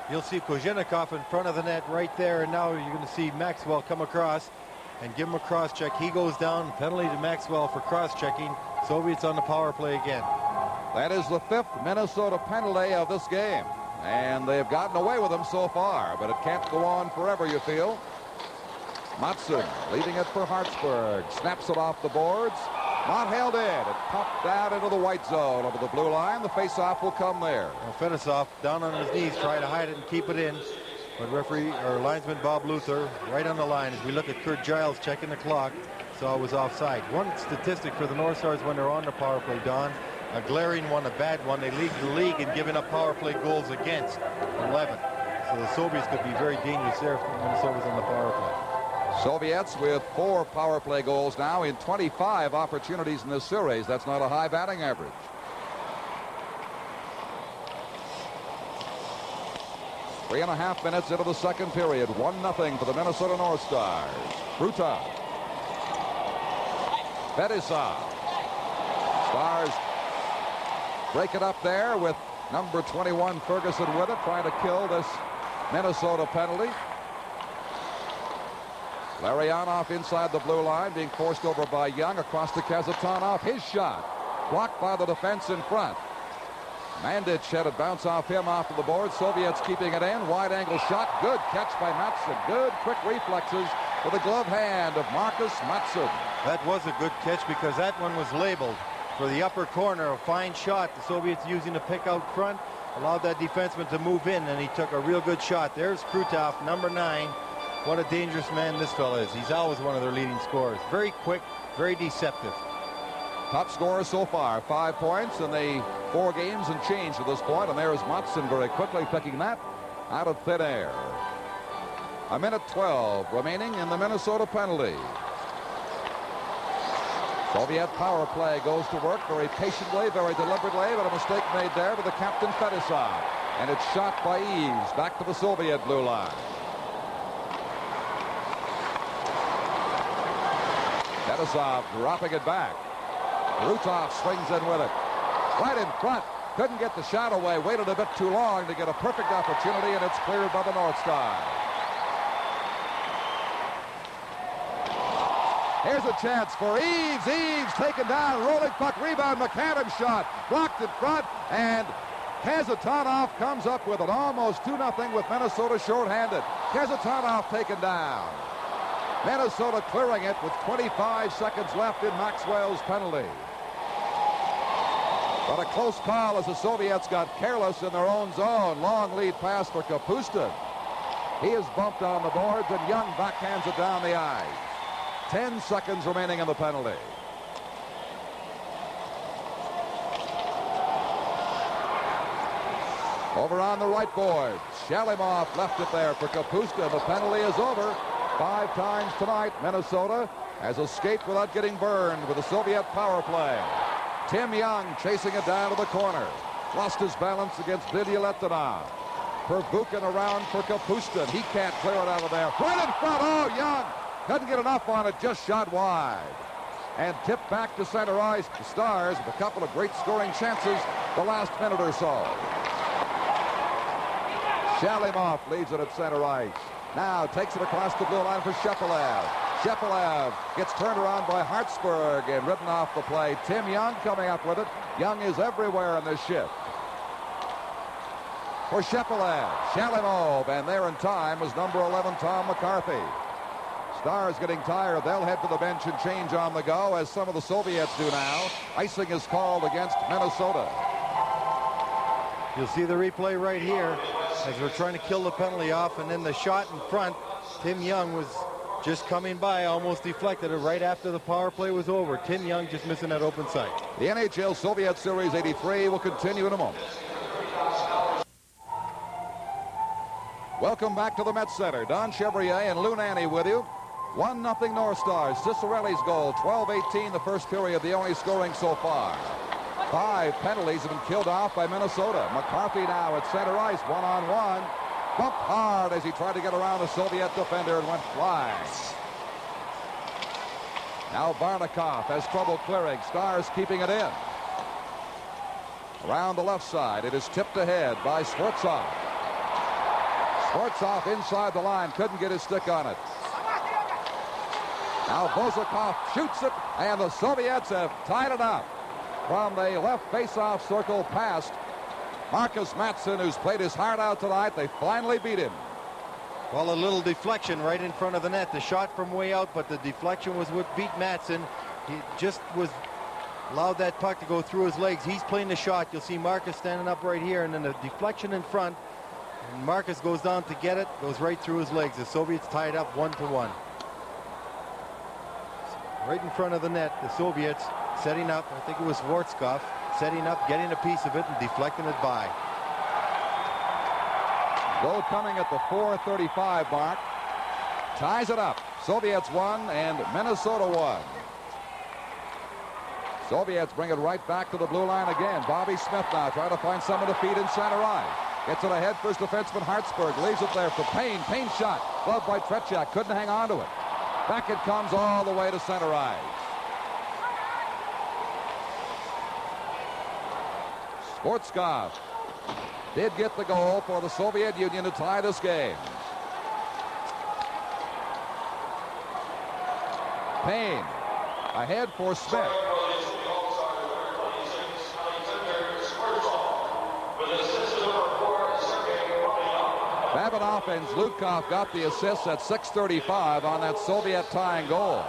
You'll see Kozhenikov in front of the net right there, and now you're going to see Maxwell come across and give him a cross-check. He goes down. Penalty to Maxwell for cross-checking. Soviets on the power play again. That is the 5th Minnesota penalty of this game, and they've gotten away with them so far, but it can't go on forever, you feel. Mattsson leaving it for Hartsburg. Snaps it off the boards. Not held in. It popped out into the white zone over the blue line. The face-off will come there. Well, Fetisov down on his knees, trying to hide it and keep it in. But referee or linesman Bob Luther right on the line as we look at Kurt Giles checking the clock. Saw it was offside. One statistic for the North Stars when they're on the power play, Don, a glaring one, a bad one. They lead the league in giving up power play goals against, 11. So the Soviets could be very dangerous there if Minnesota's on the power play. Soviets with 4 power play goals now in 25 opportunities in this series. That's not a high batting average. Three and a half minutes into the second period. 1-0 for the Minnesota North Stars. Bruta. Fetisov. Stars break it up there with number 21 Ferguson with it, trying to kill this Minnesota penalty. Larionov inside the blue line, being forced over by Young across to Kazatonov. His shot blocked by the defense in front. Mandic had it bounce off him off of the board. Soviets keeping it in. Wide angle shot. Good catch by Mattsson. Good quick reflexes with the glove hand of Marcus Mattsson. That was a good catch because that one was labeled for the upper corner. A fine shot. The Soviets using the pick out front allowed that defenseman to move in, and he took a real good shot. There's Krutov, number 9. What a dangerous man this fella is. He's always one of their leading scorers. Very quick, very deceptive. Top scorer so far, 5 points in the 4 games and change to this point. And there's Mattsson very quickly picking that out of thin air. 1:12 remaining in the Minnesota penalty. Soviet power play goes to work very patiently, very deliberately, but a mistake made there with the captain Fetisov. And it's shot by Eves back to the Soviet blue line. Fetisov dropping it back. Rutov swings in with it. Right in front. Couldn't get the shot away. Waited a bit too long to get a perfect opportunity, and it's cleared by the North Star. Here's a chance for Eaves. Eaves taken down. Rolling puck. Rebound. McAdam shot. Blocked in front. And Kazatonov comes up with an almost 2-0 with Minnesota shorthanded. Kazatonov taken down. Minnesota clearing it with 25 seconds left in Maxwell's penalty. But a close call as the Soviets got careless in their own zone. Long lead pass for Kapustin. He is bumped on the boards, and Young backhands it down the ice. 10 seconds remaining in the penalty. Over on the right board. Shalimov left it there for Kapustin. The penalty is over. 5 times tonight, Minnesota has escaped without getting burned with the Soviet power play. Tim Young chasing it down to the corner. Lost his balance against Vidyaletdinov. Pervukin around for Kapustin. He can't clear it out of there. Right in front. Oh, Young couldn't get enough on it. Just shot wide. And tipped back to center ice. The Stars with a couple of great scoring chances the last minute or so. Shalimov leads it at center ice. Now takes it across the blue line for Shepelev. Shepelev gets turned around by Hartsburg and ridden off the play. Tim Young coming up with it. Young is everywhere in this shift. For Shepelev, Shalimov, and there in time was number 11, Tom McCarthy. Stars getting tired. They'll head to the bench and change on the go, as some of the Soviets do now. Icing is called against Minnesota. You'll see the replay right here as we're trying to kill the penalty off, and then the shot in front. Tim Young was just coming by, almost deflected it right after the power play was over. Tim Young just missing that open side. The NHL Soviet Series 83 will continue in a moment. Welcome back to the Met Center. Don Chevrier and Lou Nanne with you. 1-0 North Stars. Cicerelli's goal, 12-18 the first period, the only scoring so far. 5 penalties have been killed off by Minnesota. McCarthy now at center ice, one-on-one. Bumped hard as he tried to get around a Soviet defender and went flying. Now Varnikov has trouble clearing. Stars keeping it in. Around the left side, it is tipped ahead by Sfortsov. Sfortsov inside the line, couldn't get his stick on it. Now Bozakov shoots it, and the Soviets have tied it up. From the left face-off circle past Marcus Matson, who's played his heart out tonight. They finally beat him. Well, a little deflection right in front of the net. The shot from way out, but the deflection was what beat Matson. He just was allowed that puck to go through his legs. He's playing the shot. You'll see Marcus standing up right here, and then the deflection in front. And Marcus goes down to get it, goes right through his legs. The Soviets tied up 1-1. Right in front of the net, the Soviets setting up. I think it was Schwarzkopf setting up, getting a piece of it, and deflecting it by. Goal coming at the 4:35 mark. Ties it up. Soviets won and Minnesota won. Soviets bring it right back to the blue line again. Bobby Smith now trying to find someone to feed in center ice. Gets it ahead. First defenseman Hartsburg leaves it there for Payne. Payne shot. Gloved by Tretiak. Couldn't hang on to it. Back it comes all the way to center ice. Sportskov did get the goal for the Soviet Union to tie this game. Payne ahead for Smith. Babinov and Zlutkov got the assist at 6:35 on that Soviet tying goal.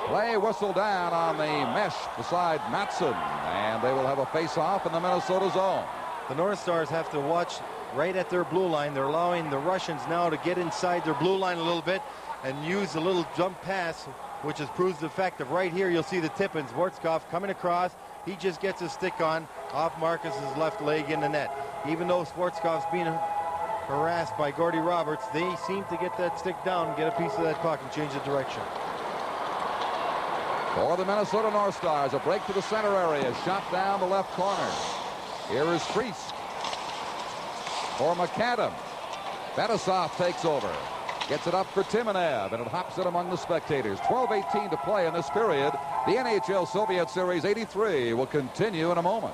Play whistle down on the mesh beside Matson, and they will have a face-off in the Minnesota zone. The North Stars have to watch right at their blue line. They're allowing the Russians now to get inside their blue line a little bit and use a little jump pass, which has proved effective. Right here, you'll see the tip-in. Schwarzkopf coming across. He just gets his stick on off Marcus's left leg in the net. Even though Schwarzkopf's being harassed by Gordy Roberts, they seem to get that stick down, get a piece of that puck, and change the direction. For the Minnesota North Stars, a break to the center area, shot down the left corner. Here is Priest for McAdam. Fetisov takes over. Gets it up for Timonev, and it hops in among the spectators. 12:18 to play in this period. The NHL Soviet Series 83 will continue in a moment.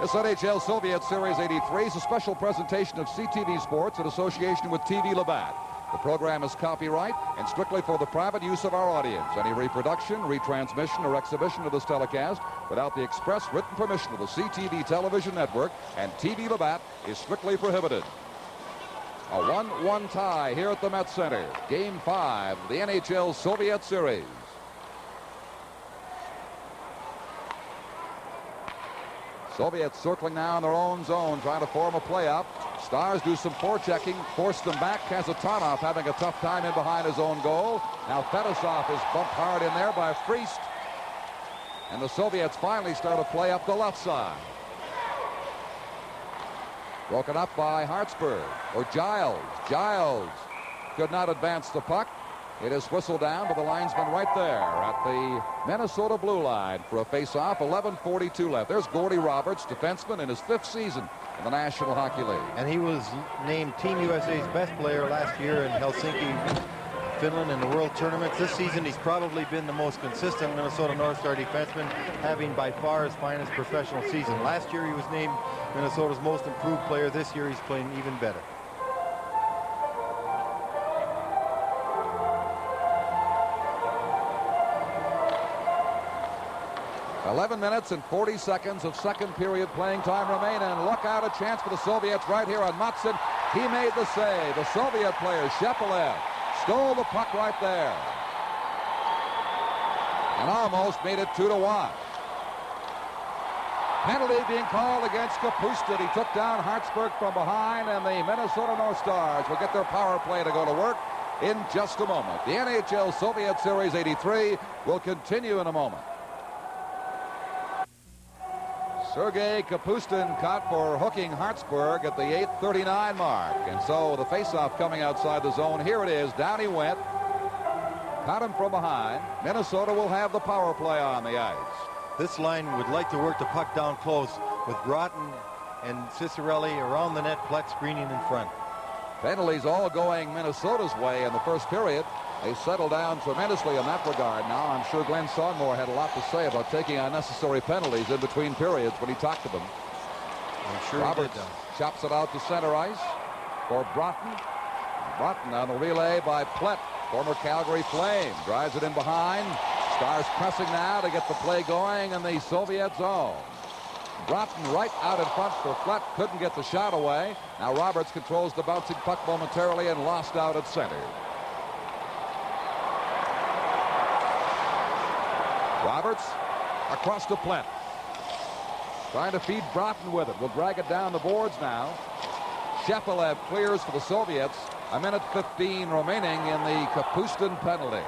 This NHL Soviet Series 83 is a special presentation of CTV Sports in association with TV Labatt. The program is copyright and strictly for the private use of our audience. Any reproduction, retransmission, or exhibition of this telecast without the express written permission of the CTV Television Network and TV Labatt is strictly prohibited. A 1-1 tie here at the Met Center. Game 5 of the NHL Soviet Series. Soviets circling now in their own zone, trying to form a play-up. Stars do some forechecking, force them back. Kazatonov having a tough time in behind his own goal. Now Fedosov is bumped hard in there by Friest. And the Soviets finally start a play up the left side. Broken up by Hartsburg, or Giles. Giles could not advance the puck. It is whistled down to the linesman right there at the Minnesota blue line for a face-off. 11:42 left. There's Gordie Roberts, defenseman in his 5th season in the National Hockey League. And he was named Team USA's best player last year in Helsinki, Finland, in the World Tournaments. This season, he's probably been the most consistent Minnesota North Star defenseman, having by far his finest professional season. Last year, he was named Minnesota's most improved player. This year, he's playing even better. 11 minutes and 40 seconds of second period playing time remain, and look out, a chance for the Soviets right here on Matson. He made the save. The Soviet player, Shepelev, stole the puck right there and almost made it 2-1. Penalty being called against Kapustin. He took down Hartsburg from behind, and the Minnesota North Stars will get their power play to go to work in just a moment. The NHL Soviet Series 83 will continue in a moment. Sergei Kapustin caught for hooking Hartsburg at the 8:39 mark. And so the faceoff coming outside the zone. Here it is. Down he went. Caught him from behind. Minnesota will have the power play on the ice. This line would like to work the puck down close with Broughton and Cicerelli around the net, Plett screening in front. Penalties all going Minnesota's way in the first period. They settled down tremendously in that regard now. I'm sure Glenn Sonmore had a lot to say about taking unnecessary penalties in between periods when he talked to them. I'm sure Roberts he did, chops it out to center ice for Broughton. Broughton on the relay by Plett, former Calgary Flame. Drives it in behind. Stars pressing now to get the play going in the Soviet zone. Broughton right out in front for Plett. Couldn't get the shot away. Now Roberts controls the bouncing puck momentarily and lost out at center. Roberts across to Plett. Trying to feed Broughton with it. Will drag it down the boards now. Shepelev clears for the Soviets. 1:15 remaining in the Kapustin penalty.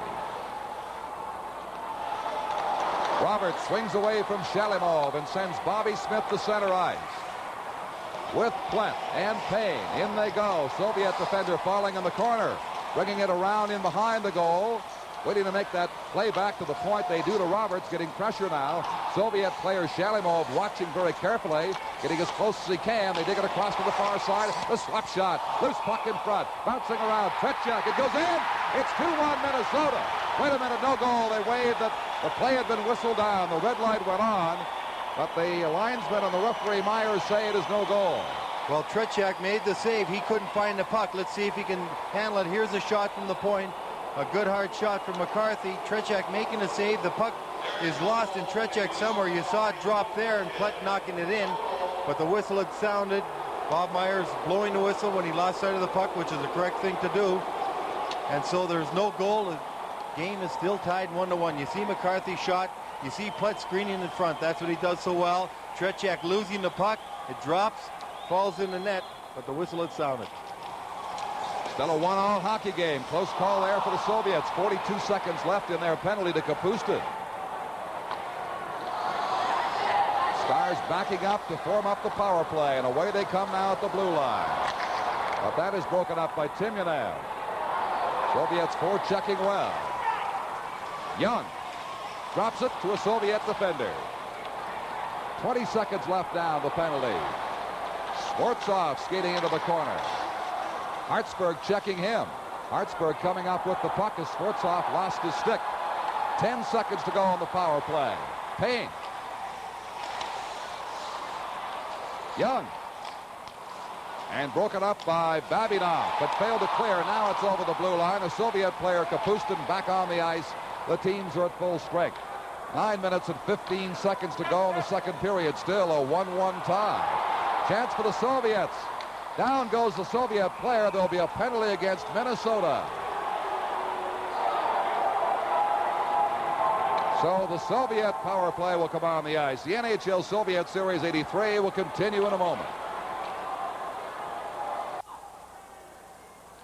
Roberts swings away from Shalimov and sends Bobby Smith to center ice. With Plett and Payne. In they go. Soviet defender falling in the corner. Bringing it around in behind the goal. Waiting to make that play back to the point. They do to Roberts, getting pressure now. Soviet player Shalimov watching very carefully, getting as close as he can. They dig it across to the far side. The slap shot. Loose puck in front. Bouncing around. Tretiak. It goes in. It's 2-1 Minnesota. Wait a minute. No goal. They waved that the play had been whistled down. The red light went on. But the linesman and the referee Myers say it is no goal. Well, Tretiak made the save. He couldn't find the puck. Let's see if he can handle it. Here's a shot from the point. A good hard shot from McCarthy. Tretiak making a save. The puck is lost in Tretiak somewhere. You saw it drop there and Plett knocking it in. But the whistle had sounded. Bob Myers blowing the whistle when he lost sight of the puck, which is the correct thing to do. And so there's no goal. The game is still tied 1-1. You see McCarthy shot. You see Plett screening in front. That's what he does so well. Tretiak losing the puck. It drops, falls in the net, but the whistle had sounded. Still a 1-all hockey game. Close call there for the Soviets. 42 seconds left in their penalty to Kapustin. Stars backing up to form up the power play, and away they come now at the blue line. But that is broken up by Timonev. Soviets forechecking well. Young drops it to a Soviet defender. 20 seconds left now, the penalty. Swartzov skating into the corner. Hartsburg checking him. Hartsburg coming up with the puck as Sfortsov lost his stick. 10 seconds to go on the power play. Payne. Young. And broken up by Babinov, but failed to clear. Now it's over the blue line. A Soviet player, Kapustin, back on the ice. The teams are at full strength. 9 minutes and 15 seconds to go in the second period. Still a 1-1 tie. Chance for the Soviets. Down goes the Soviet player. There'll be a penalty against Minnesota. So the Soviet power play will come on the ice. The NHL Soviet Series 83 will continue in a moment.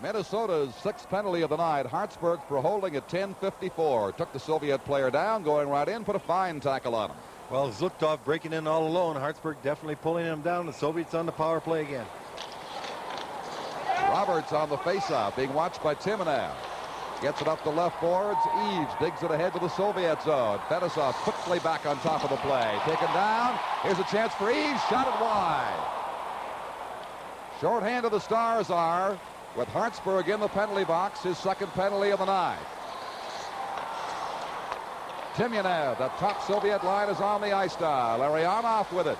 Minnesota's sixth penalty of the night. Hartsburg for holding at 10:54. Took the Soviet player down, going right in, put a fine tackle on him. Well, Zluktov breaking in all alone. Hartsburg definitely pulling him down. The Soviets on the power play again. Roberts on the faceoff, being watched by Timonev. Gets it up the left boards. Eves digs it ahead to the Soviet zone. Fedosov quickly back on top of the play. Taken down. Here's a chance for Eves. Shot it wide. Shorthand of the Stars are with Hartsburg in the penalty box, his second penalty of the night. Timonev, the top Soviet line, is on the ice now. Larionov with it.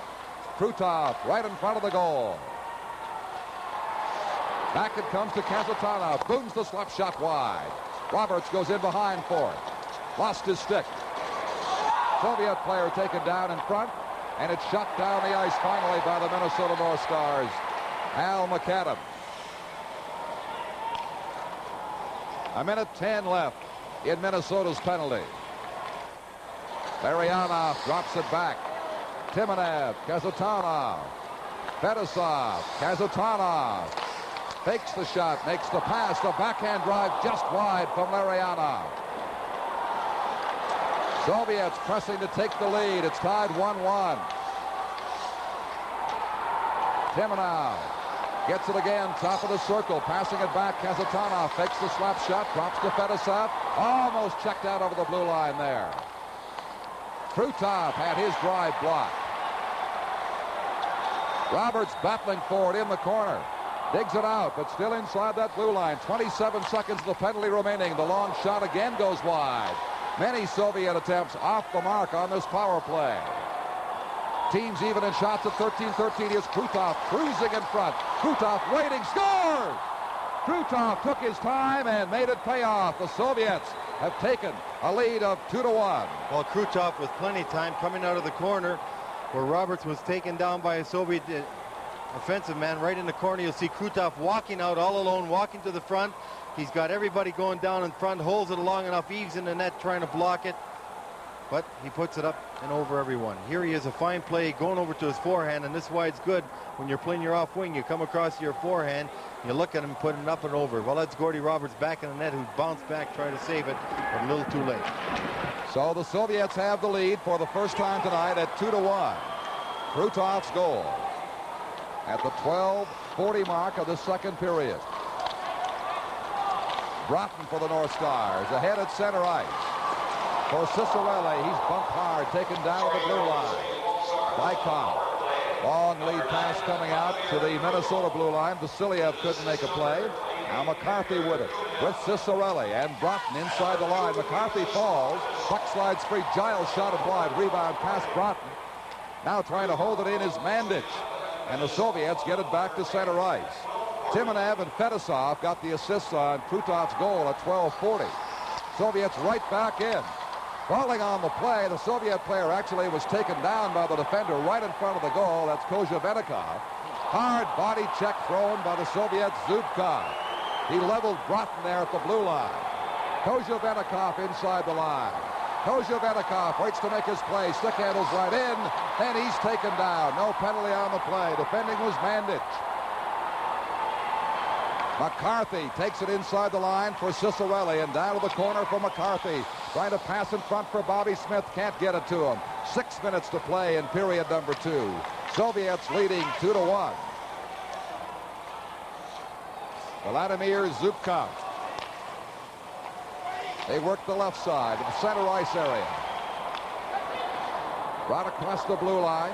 Krutov right in front of the goal. Back it comes to Kazatanov. Booms the slap shot wide. Roberts goes in behind for it. Lost his stick. Soviet player taken down in front, and it's shot down the ice finally by the Minnesota North Stars. Al McAdam. A minute 10 left in Minnesota's penalty. Larionov drops it back. Timonev, Kazatanov, Fedosov, Kazatanov fakes the shot, makes the pass, the backhand drive just wide from Larionov. Soviets pressing to take the lead. It's tied 1-1. Timonev gets it again, top of the circle, passing it back. Kazatanov fakes the slap shot, drops to Fedosov. Almost checked out over the blue line there. Krutov had his drive blocked. Roberts battling for it in the corner. Digs it out, but still inside that blue line. 27 seconds of the penalty remaining. The long shot again goes wide. Many Soviet attempts off the mark on this power play. Teams even in shots at 13-13. Here's Krutov cruising in front. Krutov waiting, scores! Krutov took his time and made it pay off. The Soviets have taken a lead of 2-1. Well, Krutov with plenty of time coming out of the corner where Roberts was taken down by a Soviet offensive man right in the corner. You'll see Krutov walking out all alone, walking to the front. He's got everybody going down in front, holds it long enough. Eves in the net trying to block it, but he puts it up and over everyone. Here he is, a fine play going over to his forehand, and this is why it's good when you're playing your off wing. You come across your forehand, you look at him putting it up and over. Well, that's Gordy Roberts back in the net, who bounced back, tried to save it, but a little too late. So the Soviets have the lead for the first time tonight at 2-1. Krutov's goal at the 12:40 mark of the second period. Broughton for the North Stars, ahead at center ice. For Cicerelli, he's bumped hard, taken down to the blue line. Bykov, long lead pass coming out to the Minnesota blue line. Vasiliev couldn't make a play. Now McCarthy with it, with Cicerelli and Broughton inside the line. McCarthy falls, puck slides free. Giles shot it wide, rebound past Broughton. Now trying to hold it in is Mandich. And the Soviets get it back to center ice. Timonev and Fedosov got the assists on Krutov's goal at 12:40. Soviets right back in. Falling on the play, the Soviet player actually was taken down by the defender right in front of the goal. That's Kozhevenikov. Hard body check thrown by the Soviet Zubkov. He leveled Broughton there at the blue line. Kozhevenikov inside the line. Kozhevenikov waits to make his play. Stick handles right in, and he's taken down. No penalty on the play. Defending was Mandich. McCarthy takes it inside the line for Cicerelli, and down to the corner for McCarthy. Trying to pass in front for Bobby Smith. Can't get it to him. 6 minutes to play in period number 2. Soviets leading 2-1. Vladimir Zubkov. They work the left side of the center ice area. Brought across the blue line.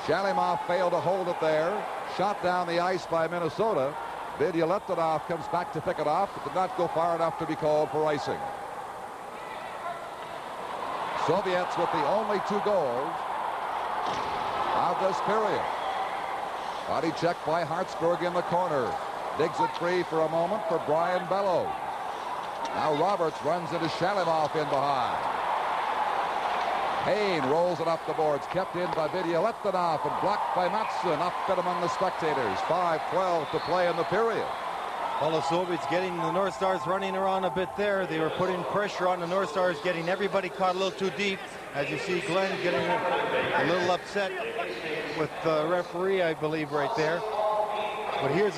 Shalimov failed to hold it there. shot down the ice by Minnesota. Vidyaletdinov comes back to pick it off, but did not go far enough to be called for icing. Soviets with the only 2 goals of this period. Body check by Hartsburg in the corner. Digs it free for a moment for Brian Bellows. Now Roberts runs into Shalimov in behind. Payne rolls it up the boards, kept in by Vidyaletdinov and blocked by Matson, up and among the spectators. 5:12 to play in the period. Well, the Soviets getting the North Stars running around a bit there. They were putting pressure on the North Stars, getting everybody caught a little too deep. As you see Glenn getting a little upset with the referee, I believe, right there. But here's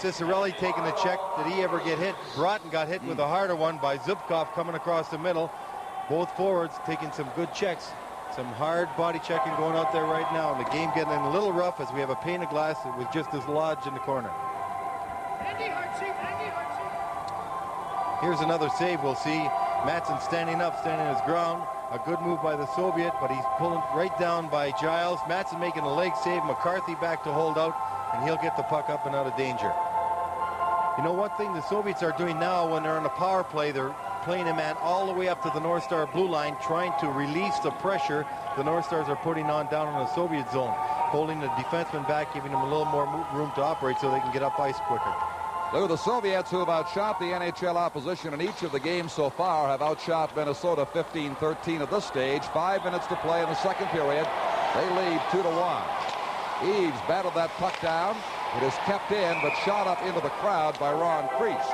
Cicerelli taking the check. Did he ever get hit? Broughton got hit with a harder one by Zubkov coming across the middle. Both forwards taking some good checks. Some hard body checking going out there right now. The game getting a little rough as we have a pane of glass with just as lodged in the corner. Here's another save we'll see. Matson standing up, standing his ground. A good move by the Soviet, but he's pulling right down by Giles. Matson making a leg save. McCarthy back to hold out, and he'll get the puck up and out of danger. You know, one thing the Soviets are doing now when they're on a power play, they're playing a man all the way up to the North Star blue line, trying to release the pressure the North Stars are putting on down in the Soviet zone, holding the defenseman back, giving them a little more room to operate so they can get up ice quicker. Lou, the Soviets, who have outshot the NHL opposition in each of the games so far, have outshot Minnesota 15-13 at this stage. 5 minutes to play in the second period. They lead 2-1. Eaves battled that puck down. It is kept in, but shot up into the crowd by Ron Priest.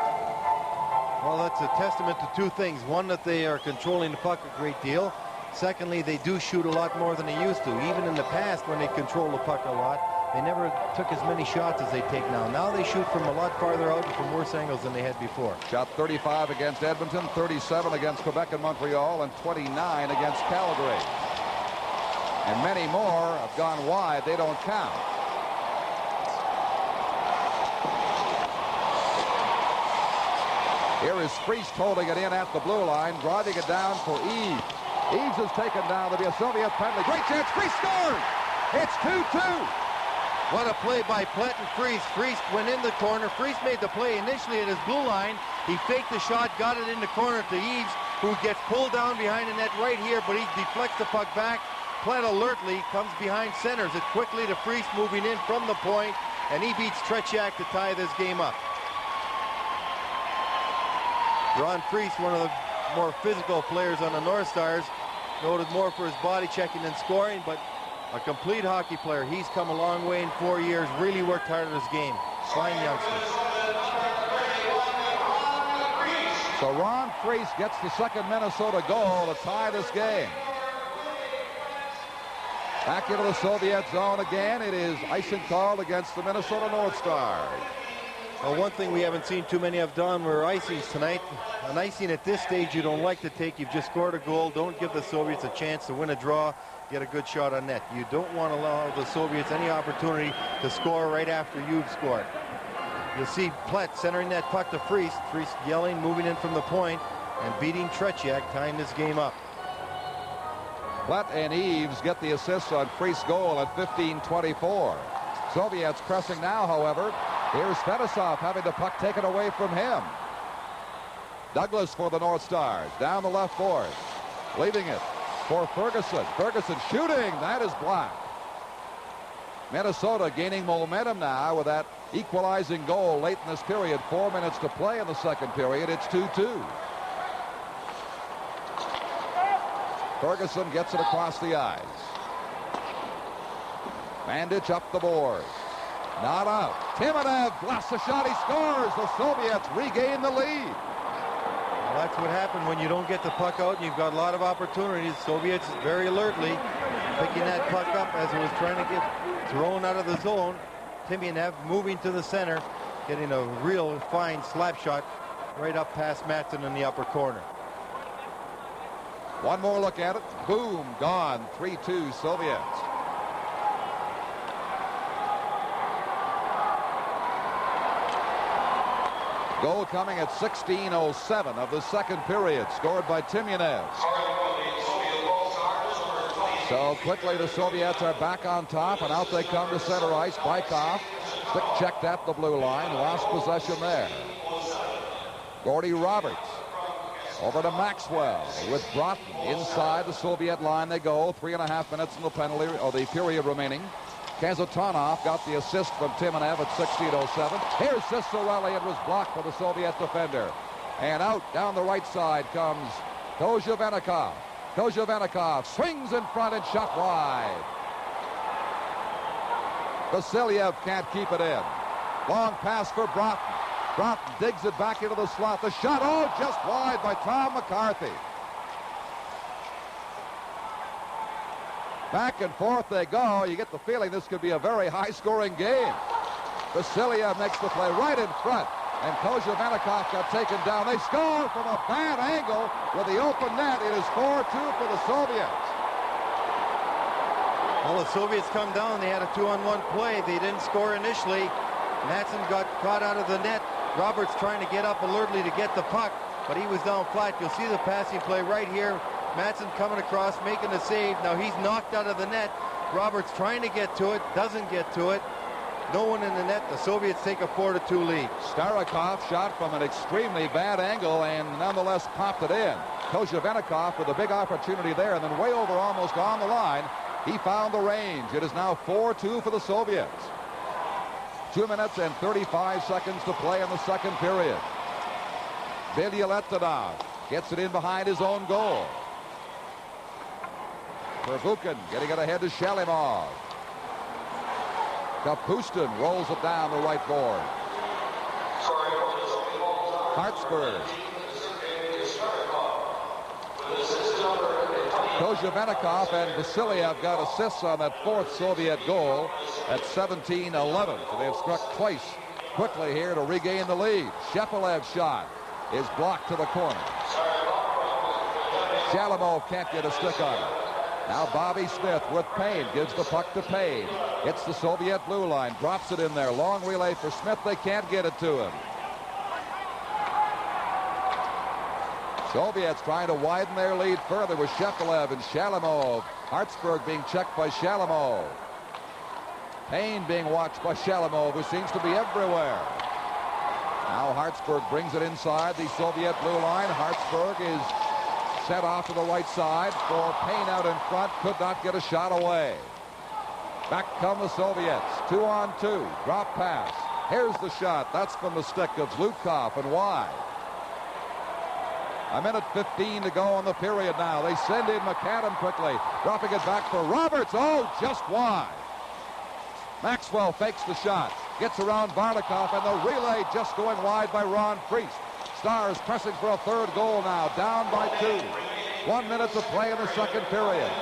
Well, that's a testament to 2 things. One, that they are controlling the puck a great deal. Secondly, they do shoot a lot more than they used to. Even in the past, when they controlled the puck a lot, they never took as many shots as they take now. Now they shoot from a lot farther out and from worse angles than they had before. Shot 35 against Edmonton, 37 against Quebec and Montreal, and 29 against Calgary. And many more have gone wide. They don't count. Here is Priest holding it in at the blue line, driving it down for Eaves. Eaves is taken down. There'll be a Soviet penalty. Great chance. Priest scores. It's 2-2. What a play by Plett and Priest. Priest went in the corner. Priest made the play initially at his blue line. He faked the shot, got it in the corner to Eaves, who gets pulled down behind the net right here, but he deflects the puck back. Plett alertly comes behind centers it quickly to Priest, moving in from the point, and he beats Tretiak to tie this game up. Ron Priest, one of the more physical players on the North Stars, noted more for his body checking than scoring, but a complete hockey player. He's come a long way in 4 years, really worked hard at his game. Fine youngster. So Ron Priest gets the second Minnesota goal to tie this game. Back into the Soviet zone again. It is icing called against the Minnesota North Stars. Well, one thing we haven't seen too many of done were icings tonight. An icing at this stage you don't like to take. You've just scored a goal. Don't give the Soviets a chance to win a draw, get a good shot on net. You don't want to allow the Soviets any opportunity to score right after you've scored. You'll see Plett centering that puck to Priest. Priest yelling, moving in from the point, and beating Tretiak, tying this game up. Plett and Eaves get the assist on Priest's goal at 15-24. Soviets pressing now, however. Here's Fedosov having the puck taken away from him. Douglas for the North Stars, down the left board. Leaving it for Ferguson. Ferguson shooting, that is blocked. Minnesota gaining momentum now with that equalizing goal late in this period. 4 minutes to play in the second period. It's 2-2. Ferguson gets it across the eyes. Bandage up the board. Not out. Timonev blasts a shot. He scores. The Soviets regain the lead. Well, that's what happened when you don't get the puck out and you've got a lot of opportunities. Soviets very alertly picking that puck up as it was trying to get thrown out of the zone. Timonev moving to the center, getting a real fine slap shot right up past Matson in the upper corner. One more look at it. Boom. Gone. 3-2 Soviets. Goal coming at 16:07 of the second period, scored by Timonev. So quickly the Soviets are back on top, and out they come to center ice. Bykov Stick checked at the blue line. Lost possession there. Gordy Roberts over to Maxwell with Broughton inside the Soviet line. They go. 3.5 minutes in the penalty or the period remaining. Kazatonov got the assist from Timonev at 16:07. Here's Cicerelli. It was blocked by the Soviet defender. And out down the right side comes Kozhevenikov. Kozhevenikov swings in front and shot wide. Vasilyev can't keep it in. Long pass for Broughton. Broughton digs it back into the slot. The shot, oh, just wide by Tom McCarthy. Back and forth they go. You get the feeling this could be a very high-scoring game. Vasilyev makes the play right in front. And Kozhevenikov got taken down. They score from a bad angle with the open net. It is 4-2 for the Soviets. Well, the Soviets come down. They had a 2-on-1 play. They didn't score initially. Matson got caught out of the net. Roberts trying to get up alertly to get the puck, but he was down flat. You'll see the passing play right here. Matson coming across, making the save. Now he's knocked out of the net. Roberts trying to get to it, doesn't get to it. No one in the net. The Soviets take a 4-2 lead. Starikov shot from an extremely bad angle and nonetheless popped it in. Kozhevenikov with a big opportunity there, and then way over almost on the line. He found the range. It is now 4-2 for the Soviets. 2 minutes and 35 seconds to play in the second period. Bilyaletdinov gets it in behind his own goal. Pervukin getting it ahead to Shalimov. Kapustin rolls it down the right board. Hartsburg. Kozhevenikov and Vasilyev got assists on that fourth Soviet goal at 17-11. So they have struck twice quickly here to regain the lead. Shepelev's shot is blocked to the corner. Shalimov can't get a stick on it. Now Bobby Smith with Payne gives the puck to Payne. It's the Soviet blue line, drops it in there. Long relay for Smith. They can't get it to him. Soviets trying to widen their lead further with Shepelev and Shalimov. Hartsburg being checked by Shalimov. Payne being watched by Shalimov, who seems to be everywhere. Now Hartsburg brings it inside the Soviet blue line. Hartsburg is set off to the right side for Payne out in front. Could not get a shot away. Back come the Soviets. 2-on-2. Drop pass. Here's the shot. That's from the stick of Zlutkov and wide. 1:15 to go in the period now. They send in McAdam quickly. Dropping it back for Roberts. Oh, just wide. Maxwell fakes the shot. Gets around Varnikov, and the relay just going wide by Ron Priest. Stars pressing for a third goal now. Down by 2. 1 minute to play in the second period.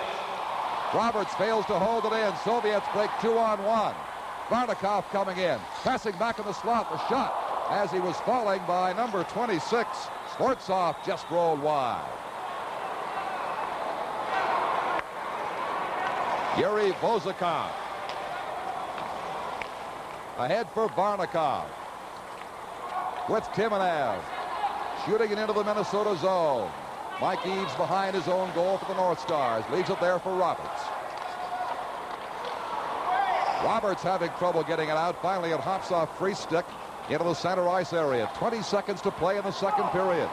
Roberts fails to hold it in. Soviets break 2-on-1. Varnikov coming in. Passing back in the slot. The shot as he was falling by number 26. Sportsov just rolled wide. Yuri Vozakov. Ahead for Varnikov. With Timonev. Shooting it into the Minnesota zone. Mike Eaves behind his own goal for the North Stars. Leaves it there for Roberts. Roberts having trouble getting it out. Finally, it hops off free stick into the center ice area. 20 seconds to play in the second period.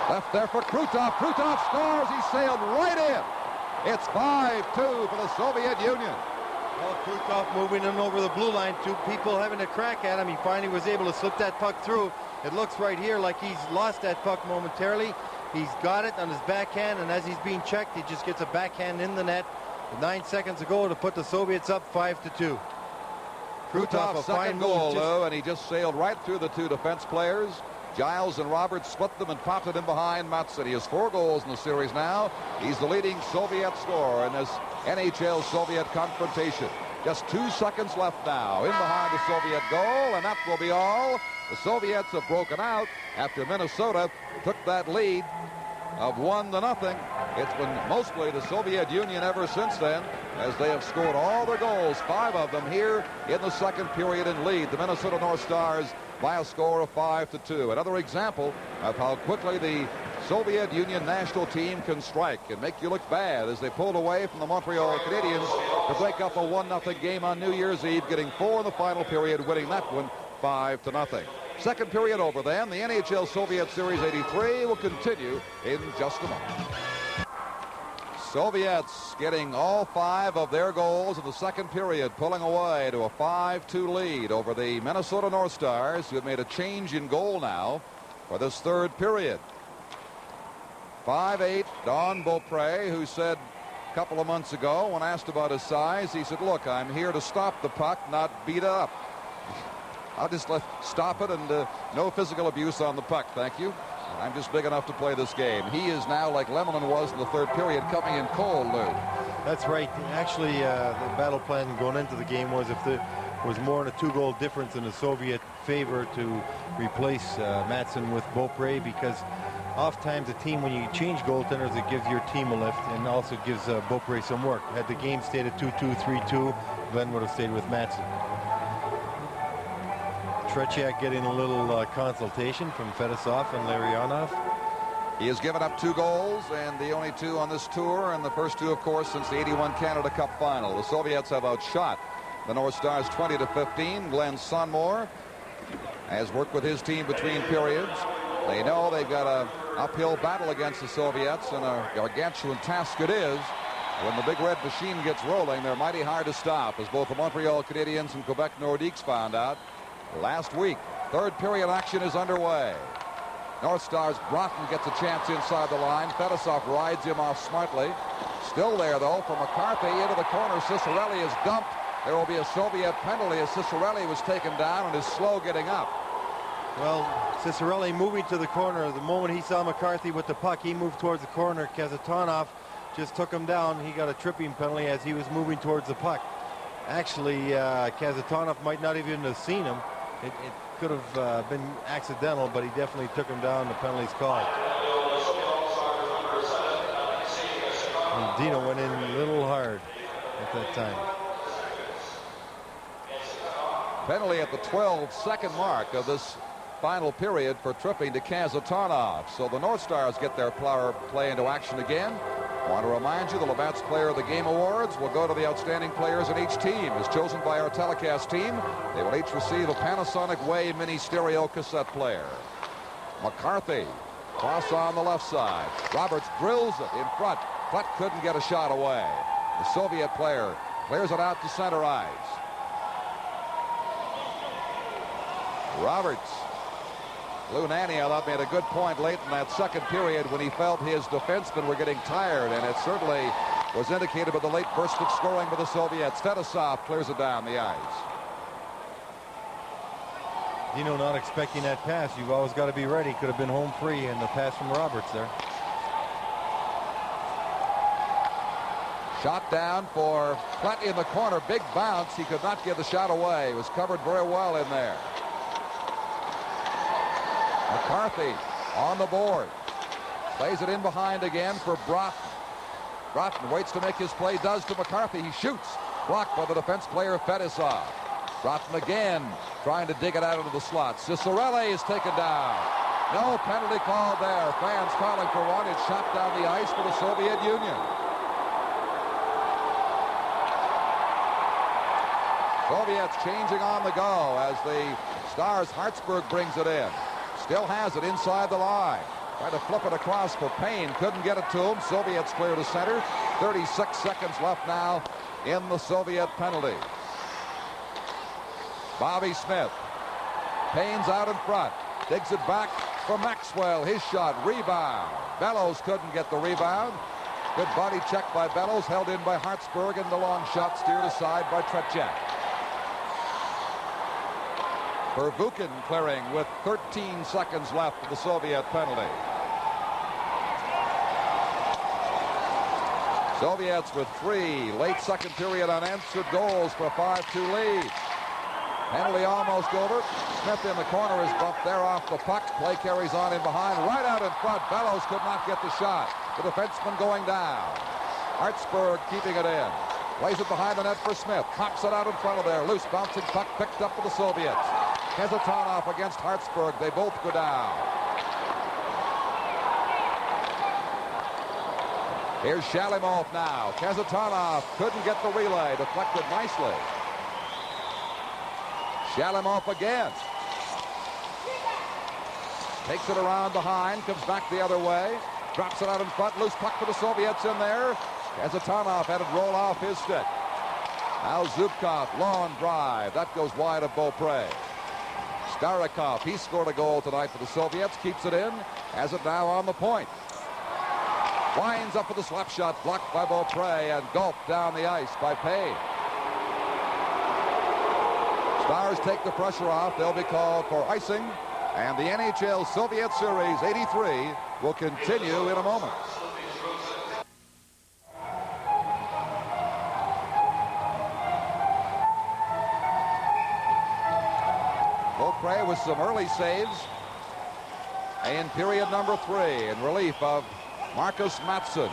Left there for Krutov. Krutov scores. He sailed right in. It's 5-2 for the Soviet Union. Well, Krutov moving in over the blue line. 2 people having a crack at him. He finally was able to slip that puck through. It looks right here like he's lost that puck momentarily. He's got it on his backhand, and as he's being checked, he just gets a backhand in the net. 9 seconds ago to put the Soviets up 5-2. Krutov's second goal, though, and he just sailed right through the 2 defense players. Giles and Roberts split them and popped it in behind Matson. He has 4 goals in the series now. He's the leading Soviet scorer in this NHL Soviet confrontation. Just 2 seconds left now. In behind the Soviet goal, and that will be all. The Soviets have broken out after Minnesota took that lead of 1-0. It's been mostly the Soviet Union ever since then, as they have scored all their goals, 5 of them here in the second period, and lead the Minnesota North Stars by a score of 5-2. Another example of how quickly the Soviet Union national team can strike and make you look bad as they pulled away from the Montreal Canadiens to break up a 1-0 game on New Year's Eve, getting 4 in the final period, winning that one 5-0. Second period over then. The NHL Soviet Series 83 will continue in just a moment. Soviets getting all 5 of their goals in the second period, pulling away to a 5-2 lead over the Minnesota North Stars, who have made a change in goal now for this third period. 5'8" Don Beaupre, who said a couple of months ago when asked about his size, he said, look, I'm here to stop the puck, not beat up. I'll just stop it and no physical abuse on the puck, thank you. I'm just big enough to play this game. He is now like Lemelin was in the third period, coming in cold, Lou. That's right. Actually, the battle plan going into the game was if there was more than a 2-goal difference in the Soviet favor to replace Matson with Beaupre, because oftentimes a team, when you change goaltenders, it gives your team a lift and also gives Beaupre some work. Had the game stayed at 2-2, 3-2, Glenn would have stayed with Matson. Tretiak getting a little consultation from Fedosov and Larionov. He has given up 2 goals, and the only 2 on this tour, and the first 2, of course, since the 81 Canada Cup final. The Soviets have outshot the North Stars 20-15. Glenn Sonmore has worked with his team between periods. They know they've got an uphill battle against the Soviets, and a gargantuan task it is. When the big red machine gets rolling, they're mighty hard to stop, as both the Montreal Canadiens and Quebec Nordiques found out last week. Third period action is underway. North Stars Broughton gets a chance inside the line. Fedosov rides him off smartly. Still there, though, for McCarthy into the corner. Cicerelli is dumped. There will be a Soviet penalty as Cicerelli was taken down and is slow getting up. Well, Cicerelli moving to the corner. The moment he saw McCarthy with the puck, he moved towards the corner. Kazatonov just took him down. He got a tripping penalty as he was moving towards the puck. Actually, Kazatonov might not even have seen him. It could have been accidental, but he definitely took him down. The penalty's called. And Dino went in a little hard at that time. Penalty at the 12-second mark of this final period for tripping to Kazatonov. So the North Stars get their power play into action again. I want to remind you the Labatt's Player of the Game Awards will go to the outstanding players in each team as chosen by our telecast team. They will each receive a Panasonic Way mini stereo cassette player. McCarthy, cross on the left side. Roberts drills it in front. Putt couldn't get a shot away. The Soviet player clears it out to center ice. Roberts. Lou Nanne, I thought, made a good point late in that second period when he felt his defensemen were getting tired, and it certainly was indicated by the late burst of scoring by the Soviets. Fedosov clears it down the ice. Dino not expecting that pass. You've always got to be ready. Could have been home free, and the pass from Roberts there. Shot down for Platt in the corner. Big bounce. He could not get the shot away. It was covered very well in there. McCarthy on the board. Plays it in behind again for Broughton. Broughton waits to make his play, does to McCarthy. He shoots. Blocked by the defense player Fedosov. Broughton again trying to dig it out into the slot. Cicerelli is taken down. No penalty called there. Fans calling for one. It's shot down the ice for the Soviet Union. Soviets changing on the go as the Stars Hartsburg brings it in. Still has it inside the line. Tried to flip it across for Payne. Couldn't get it to him. Soviets clear to center. 36 seconds left now in the Soviet penalty. Bobby Smith. Payne's out in front. Digs it back for Maxwell. His shot. Rebound. Bellows couldn't get the rebound. Good body check by Bellows. Held in by Hartsburg, and the long shot steered aside by Tretiak. Pervukin clearing with 13 seconds left of the Soviet penalty. Soviets with 3 late second period unanswered goals for a 5-2 lead. Penalty almost over. Smith in the corner is bumped there off the puck. Play carries on in behind. Right out in front. Bellows could not get the shot. The defenseman going down. Hartsburg keeping it in. Plays it behind the net for Smith. Pops it out in front of there. Loose bouncing puck picked up for the Soviets. Kazatonov against Hartsburg. They both go down. Here's Shalimov now. Kazatanov couldn't get the relay. Deflected nicely. Shalimov again. Takes it around behind. Comes back the other way. Drops it out in front. Loose puck for the Soviets in there. Kazatanov had it roll off his stick. Now Zubkov, long drive. That goes wide of Beaupre. Starikov, he scored a goal tonight for the Soviets. Keeps it in. Has it now on the point. Winds up with a slap shot. Blocked by Beaupre and gulped down the ice by Payne. Stars take the pressure off. They'll be called for icing. And the NHL Soviet Series 83 will continue in a moment. Beaupre with some early saves in period number 3 in relief of Marcus Mattsson.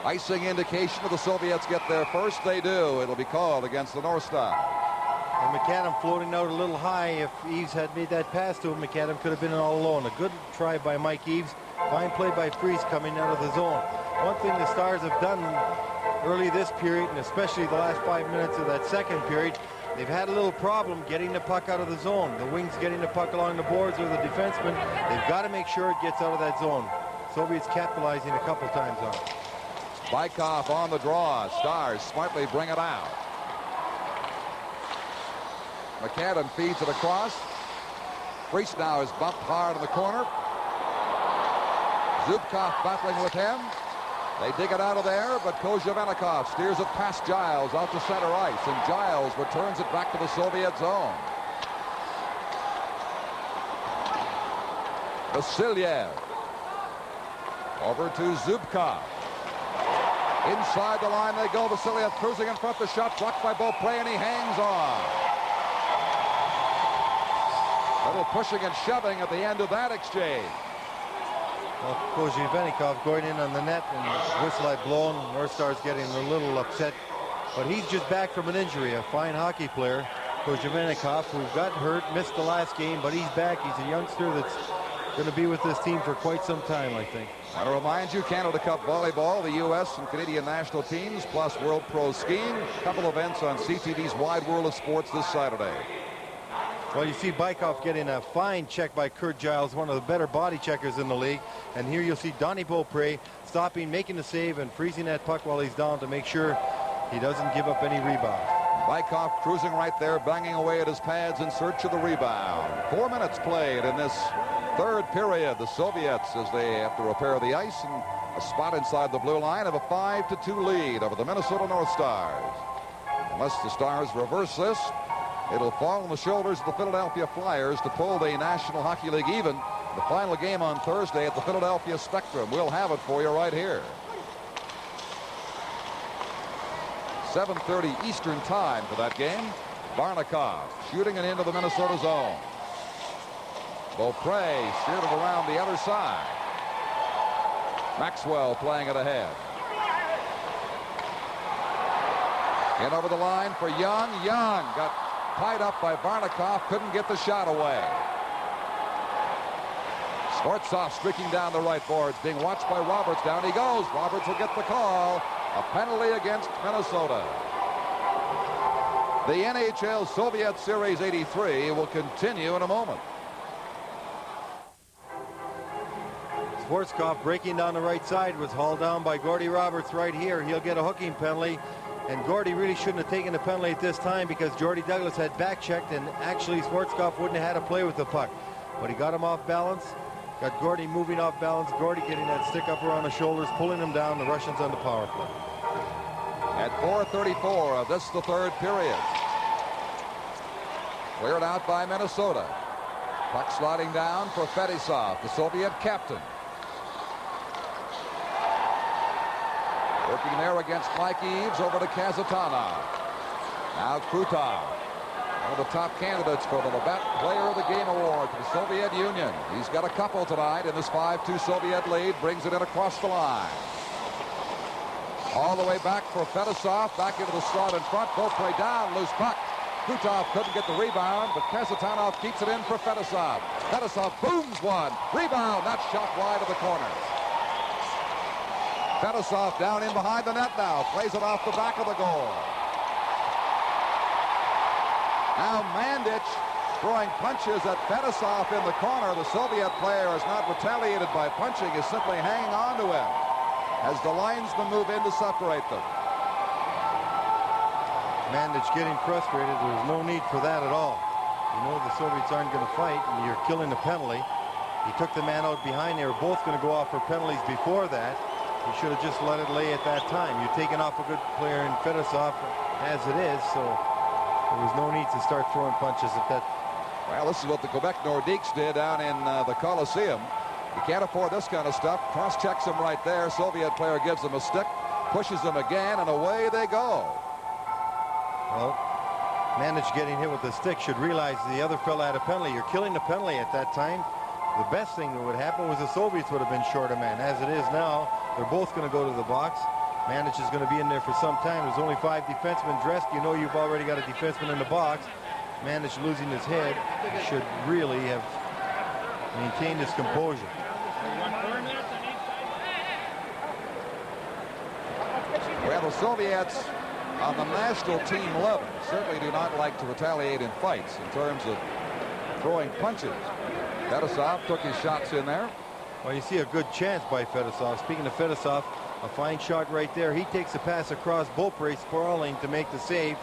Icing indication of the Soviets get there first. They do. It'll be called against the North Star. And McAdam floating out a little high. If Eves had made that pass to him, McAdam could have been all alone. A good try by Mike Eves. Fine play by Freese coming out of the zone. One thing the Stars have done early this period, and especially the last 5 minutes of that second period, they've had a little problem getting the puck out of the zone. The wings getting the puck along the boards or the defenseman. They've got to make sure it gets out of that zone. Soviets capitalizing a couple times on it. Bykov on the draw. Stars smartly bring it out. McAdam feeds it across. Freese now is bumped hard in the corner. Zubkov battling with him. They dig it out of there, but Kozhevenikov steers it past Giles out to center ice, and Giles returns it back to the Soviet zone. Vasilyev over to Zubkov. Inside the line they go. Vasilyev cruising in front. The shot blocked by Beaupre, and he hangs on. Little pushing and shoving at the end of that exchange. Well, Kozhevenikov going in on the net, and whistle had blown. North Star's getting a little upset, but he's just back from an injury. A fine hockey player, Kozhevenikov, who got hurt, missed the last game, but he's back. He's a youngster that's going to be with this team for quite some time, I think. I want to remind you, Canada Cup volleyball, the U.S. and Canadian national teams, plus World Pro Skiing. A couple events on CTV's Wide World of Sports this Saturday. Well, you see Bykov getting a fine check by Kurt Giles, one of the better body checkers in the league. And here you'll see Donnie Beaupre stopping, making the save, and freezing that puck while he's down to make sure he doesn't give up any rebound. Bykov cruising right there, banging away at his pads in search of the rebound. 4 minutes played in this third period. The Soviets, as they have to repair the ice, and a spot inside the blue line, have a 5-2 lead over the Minnesota North Stars. Unless the Stars reverse this, it'll fall on the shoulders of the Philadelphia Flyers to pull the National Hockey League even. The final game on Thursday at the Philadelphia Spectrum. We'll have it for you right here. 7:30 Eastern time for that game. Varnikov shooting it into the Minnesota zone. Beaupre steered it around the other side. Maxwell playing it ahead. In over the line for Young. Young got tied up by Varnikov, couldn't get the shot away. Skortsov streaking down the right boards, being watched by Roberts. Down he goes. Roberts will get the call. A penalty against Minnesota. The NHL Soviet Series 83 will continue in a moment. Schwarzkopf breaking down the right side was hauled down by Gordy Roberts right here. He'll get a hooking penalty. And Gordy really shouldn't have taken the penalty at this time because Jordy Douglas had back-checked, and actually Schwarzkopf wouldn't have had to play with the puck. But he got him off balance, got Gordy moving off balance, Gordy getting that stick up around the shoulders, pulling him down, the Russians on the power play. At 4:34 of this, the third period. Cleared out by Minnesota. Puck sliding down for Fetisov, the Soviet captain. Working there against Mike Eves, over to Kazatanov. Now Krutov, one of the top candidates for the Labatt Player of the Game Award for the Soviet Union. He's got a couple tonight in this 5-2 Soviet lead, brings it in across the line. All the way back for Fetisov, back into the slot in front. Beaupre down, loose puck. Krutov couldn't get the rebound, but Kazatanov keeps it in for Fetisov. Fedosov booms one. Rebound. That's shot wide of the corner. Fedosov down in behind the net now. Plays it off the back of the goal. Now Mandic throwing punches at Fedosov in the corner. The Soviet player is not retaliated by punching. Is simply hanging on to him as the linesmen move in to separate them. Mandic getting frustrated. There's no need for that at all. You know the Soviets aren't going to fight, and you're killing the penalty. He took the man out behind. They were both going to go off for penalties before that. You should have just let it lay at that time. You're taking off a good player in Fedosov as it is, so there was no need to start throwing punches at that. Well, this is what the Quebec Nordiques did down in the Coliseum. You can't afford this kind of stuff. Cross-checks him right there. Soviet player gives him a stick, pushes him again, and away they go. Well, Mandic getting hit with the stick should realize the other fella had a penalty. You're killing the penalty at that time. The best thing that would happen was the Soviets would have been short a man. As it is now, they're both going to go to the box. Mandic is going to be in there for some time. There's only 5 defensemen dressed. You know you've already got a defenseman in the box. Mandic losing his head. He should really have maintained his composure. Well, the Soviets on the national team level certainly do not like to retaliate in fights in terms of throwing punches. Fedosov took his shots in there. Well, you see a good chance by Fedosov. Speaking of Fedosov, a fine shot right there. He takes a pass across Beaupre, sprawling to make the save.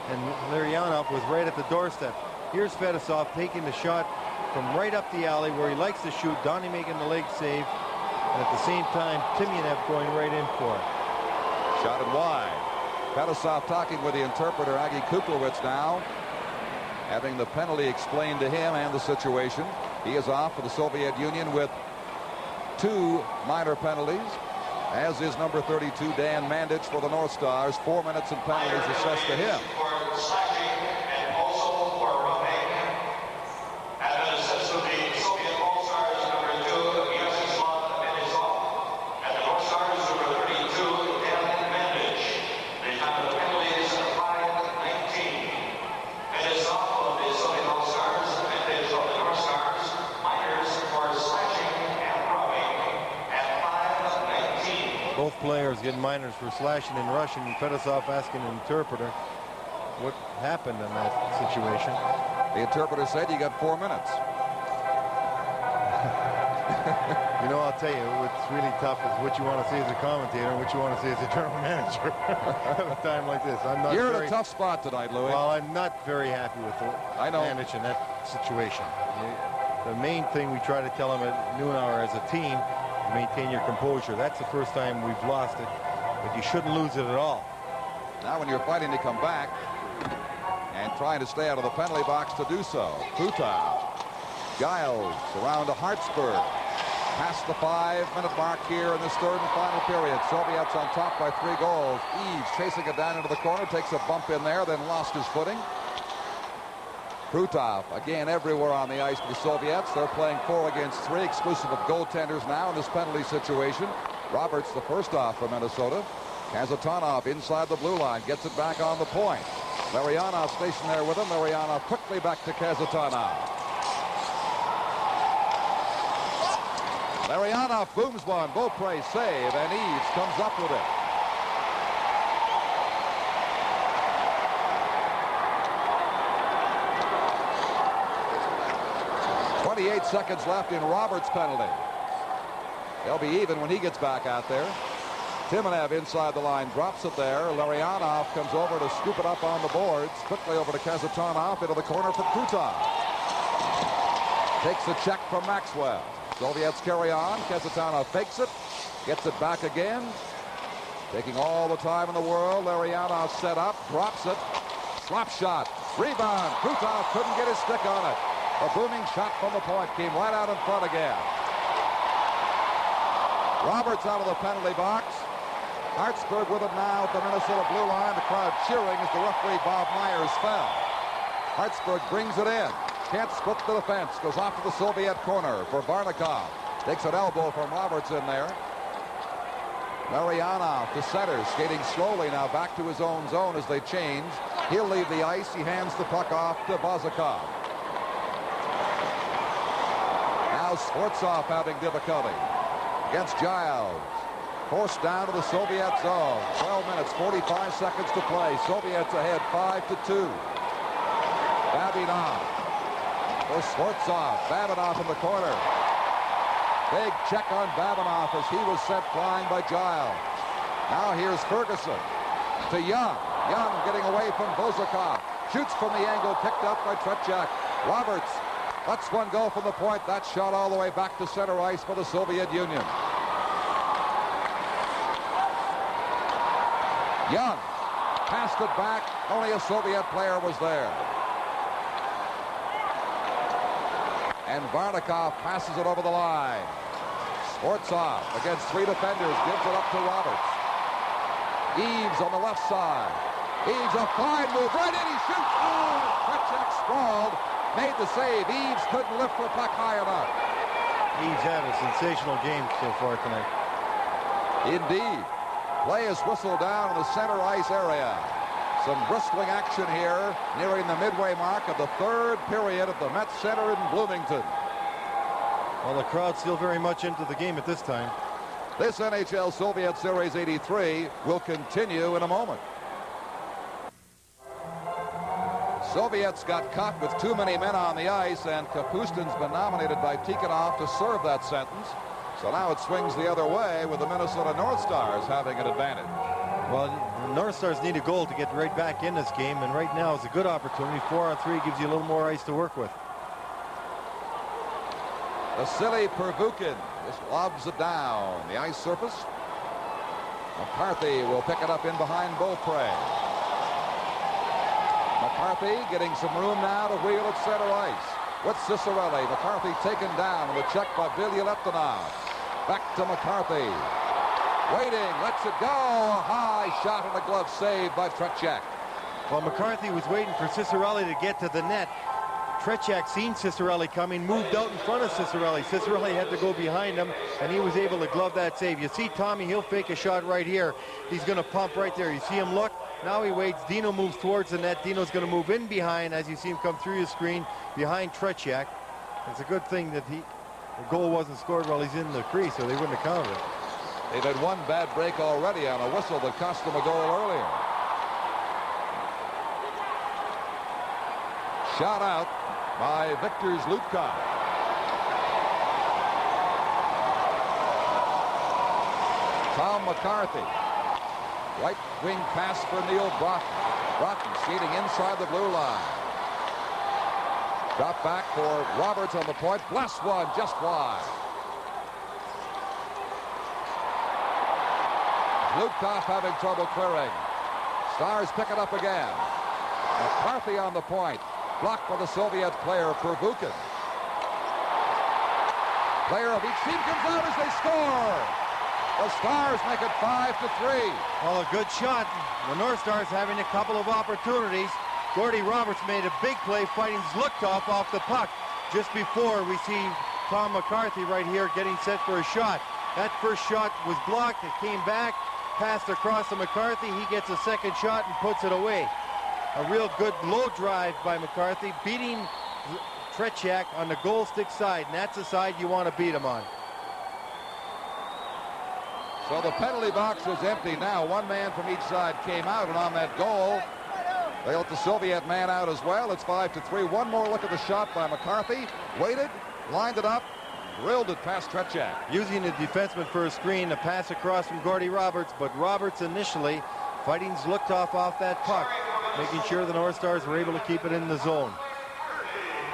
And Larionov was right at the doorstep. Here's Fedosov taking the shot from right up the alley where he likes to shoot. Donnie making the leg save. And at the same time, Timyanev going right in for it. Shot it wide. Fedosov talking with the interpreter, Aggie Kuklowitz now, having the penalty explained to him and the situation. He is off for the Soviet Union with 2 minor penalties, as is number 32, Dan Mandic, for the North Stars. 4 minutes and penalties assessed to him. Both players getting minors for slashing and rushing. Fedosov asking the interpreter what happened in that situation. The interpreter said you got 4 minutes. You know, I'll tell you, what's really tough is what you want to see as a commentator and what you want to see as a general manager at a time like this. You're in a tough spot tonight, Louis. Well, I'm not very happy with the Mandic in that situation. The main thing we try to tell him at noon hour as a team, maintain your composure. That's the first time we've lost it, but you shouldn't lose it at all. Now when you're fighting to come back and trying to stay out of the penalty box to do so. Krutov, Giles around to Hartsburg. Past the 5-minute mark here in this third and final period. Soviets on top by 3 goals. Eves chasing it down into the corner, takes a bump in there, then lost his footing. Krutov, again, everywhere on the ice for the Soviets. They're playing 4 against 3, exclusive of goaltenders now in this penalty situation. Roberts, the first off for Minnesota. Kazatonov inside the blue line, gets it back on the point. Larionov stationed there with him. Larionov quickly back to Kazatonov. Larionov booms one. Beaupre save, and Eves comes up with it. 28 seconds left in Roberts' penalty. They'll be even when he gets back out there. Timonev inside the line, drops it there. Larionov comes over to scoop it up on the boards. Quickly over to Kazatonov into the corner for Krutov. Takes a check from Maxwell. Soviets carry on. Kazatonov fakes it. Gets it back again. Taking all the time in the world. Larionov set up. Drops it. Slap shot. Rebound. Krutov couldn't get his stick on it. A booming shot from the point came right out in front again. Roberts out of the penalty box. Hartsburg with it now at the Minnesota blue line. The crowd cheering as the referee Bob Myers fell. Hartsburg brings it in. Can't split the defense. Goes off to the Soviet corner for Varnikov. Takes an elbow from Roberts in there. Larionov to center, skating slowly now back to his own zone as they change. He'll leave the ice. He hands the puck off to Vazikov. Now Sfortsov having difficulty against Giles. Forced down to the Soviet zone. 12 minutes, 45 seconds to play. Soviets ahead 5-2. Babinov for Sfortsov. Babinov in the corner. Big check on Babinov as he was sent flying by Giles. Now here's Ferguson to Young. Young getting away from Bozakov. Shoots from the angle, picked up by Tretiak. Roberts lets one go from the point. That shot all the way back to center ice for the Soviet Union. Young passed it back. Only a Soviet player was there. And Varnikov passes it over the line. Sfortsov against three defenders gives it up to Roberts. Eaves on the left side. Eaves a fine move right in. He shoots. Oh, Tretiak sprawled. Made the save. Eaves couldn't lift the puck high enough. Eaves had a sensational game so far tonight. Indeed. Play is whistled down in the center ice area. Some bristling action here nearing the midway mark of the third period at the Met Center in Bloomington. Well, the crowd's still very much into the game at this time. This NHL Soviet Series 83 will continue in a moment. Soviets got caught with too many men on the ice, and Kapustin's been nominated by Tikhonov to serve that sentence. So now it swings the other way with the Minnesota North Stars having an advantage. Well, the North Stars need a goal to get right back in this game, and right now is a good opportunity. 4-on-3 gives you a little more ice to work with. Vasily Pervukin just lobs it down the ice surface. McCarthy will pick it up in behind Beaupre. McCarthy getting some room now to wheel at center ice with Cicerelli. McCarthy taken down with a check by Vilya Leptonov. Back to McCarthy. Waiting, lets it go. A high shot and a glove save by Tretiak. Well, McCarthy was waiting for Cicerelli to get to the net. Tretiak seen Cicerelli coming, moved out in front of Cicerelli. Cicerelli had to go behind him, and he was able to glove that save. You see Tommy, he'll fake a shot right here. He's going to pump right there. You see him look. Now he waits. Dino moves towards the net. Dino's going to move in behind as you see him come through your screen behind Tretiak. It's a good thing that the goal wasn't scored while he's in the crease, or they wouldn't have counted it. They've had one bad break already on a whistle that cost them a goal earlier. Shot out by Viktor Zlutkov. Tom McCarthy. Right wing pass for Neil Broughton. Broughton skating inside the blue line. Drop back for Roberts on the point. Bless one just wide. Zlutkov having trouble clearing. Stars pick it up again. McCarthy on the point. Blocked by the Soviet player, Pervukin. Player of each team comes out as they score. The Stars make it 5-3. Well, a good shot. The North Stars having a couple of opportunities. Gordy Roberts made a big play fighting Zlutkov off the puck. Just before we see Tom McCarthy right here getting set for a shot. That first shot was blocked. It came back, passed across to McCarthy. He gets a second shot and puts it away. A real good low drive by McCarthy, beating Tretiak on the goal stick side, and that's the side you want to beat him on. So the penalty box was empty now. One man from each side came out, and on that goal, they let the Soviet man out as well. It's 5-3. One more look at the shot by McCarthy. Waited, lined it up, drilled it past Tretiak. Using the defenseman for a screen, a pass across from Gordy Roberts, but Roberts initially fighting Zlutkov off that puck, making sure the North Stars were able to keep it in the zone.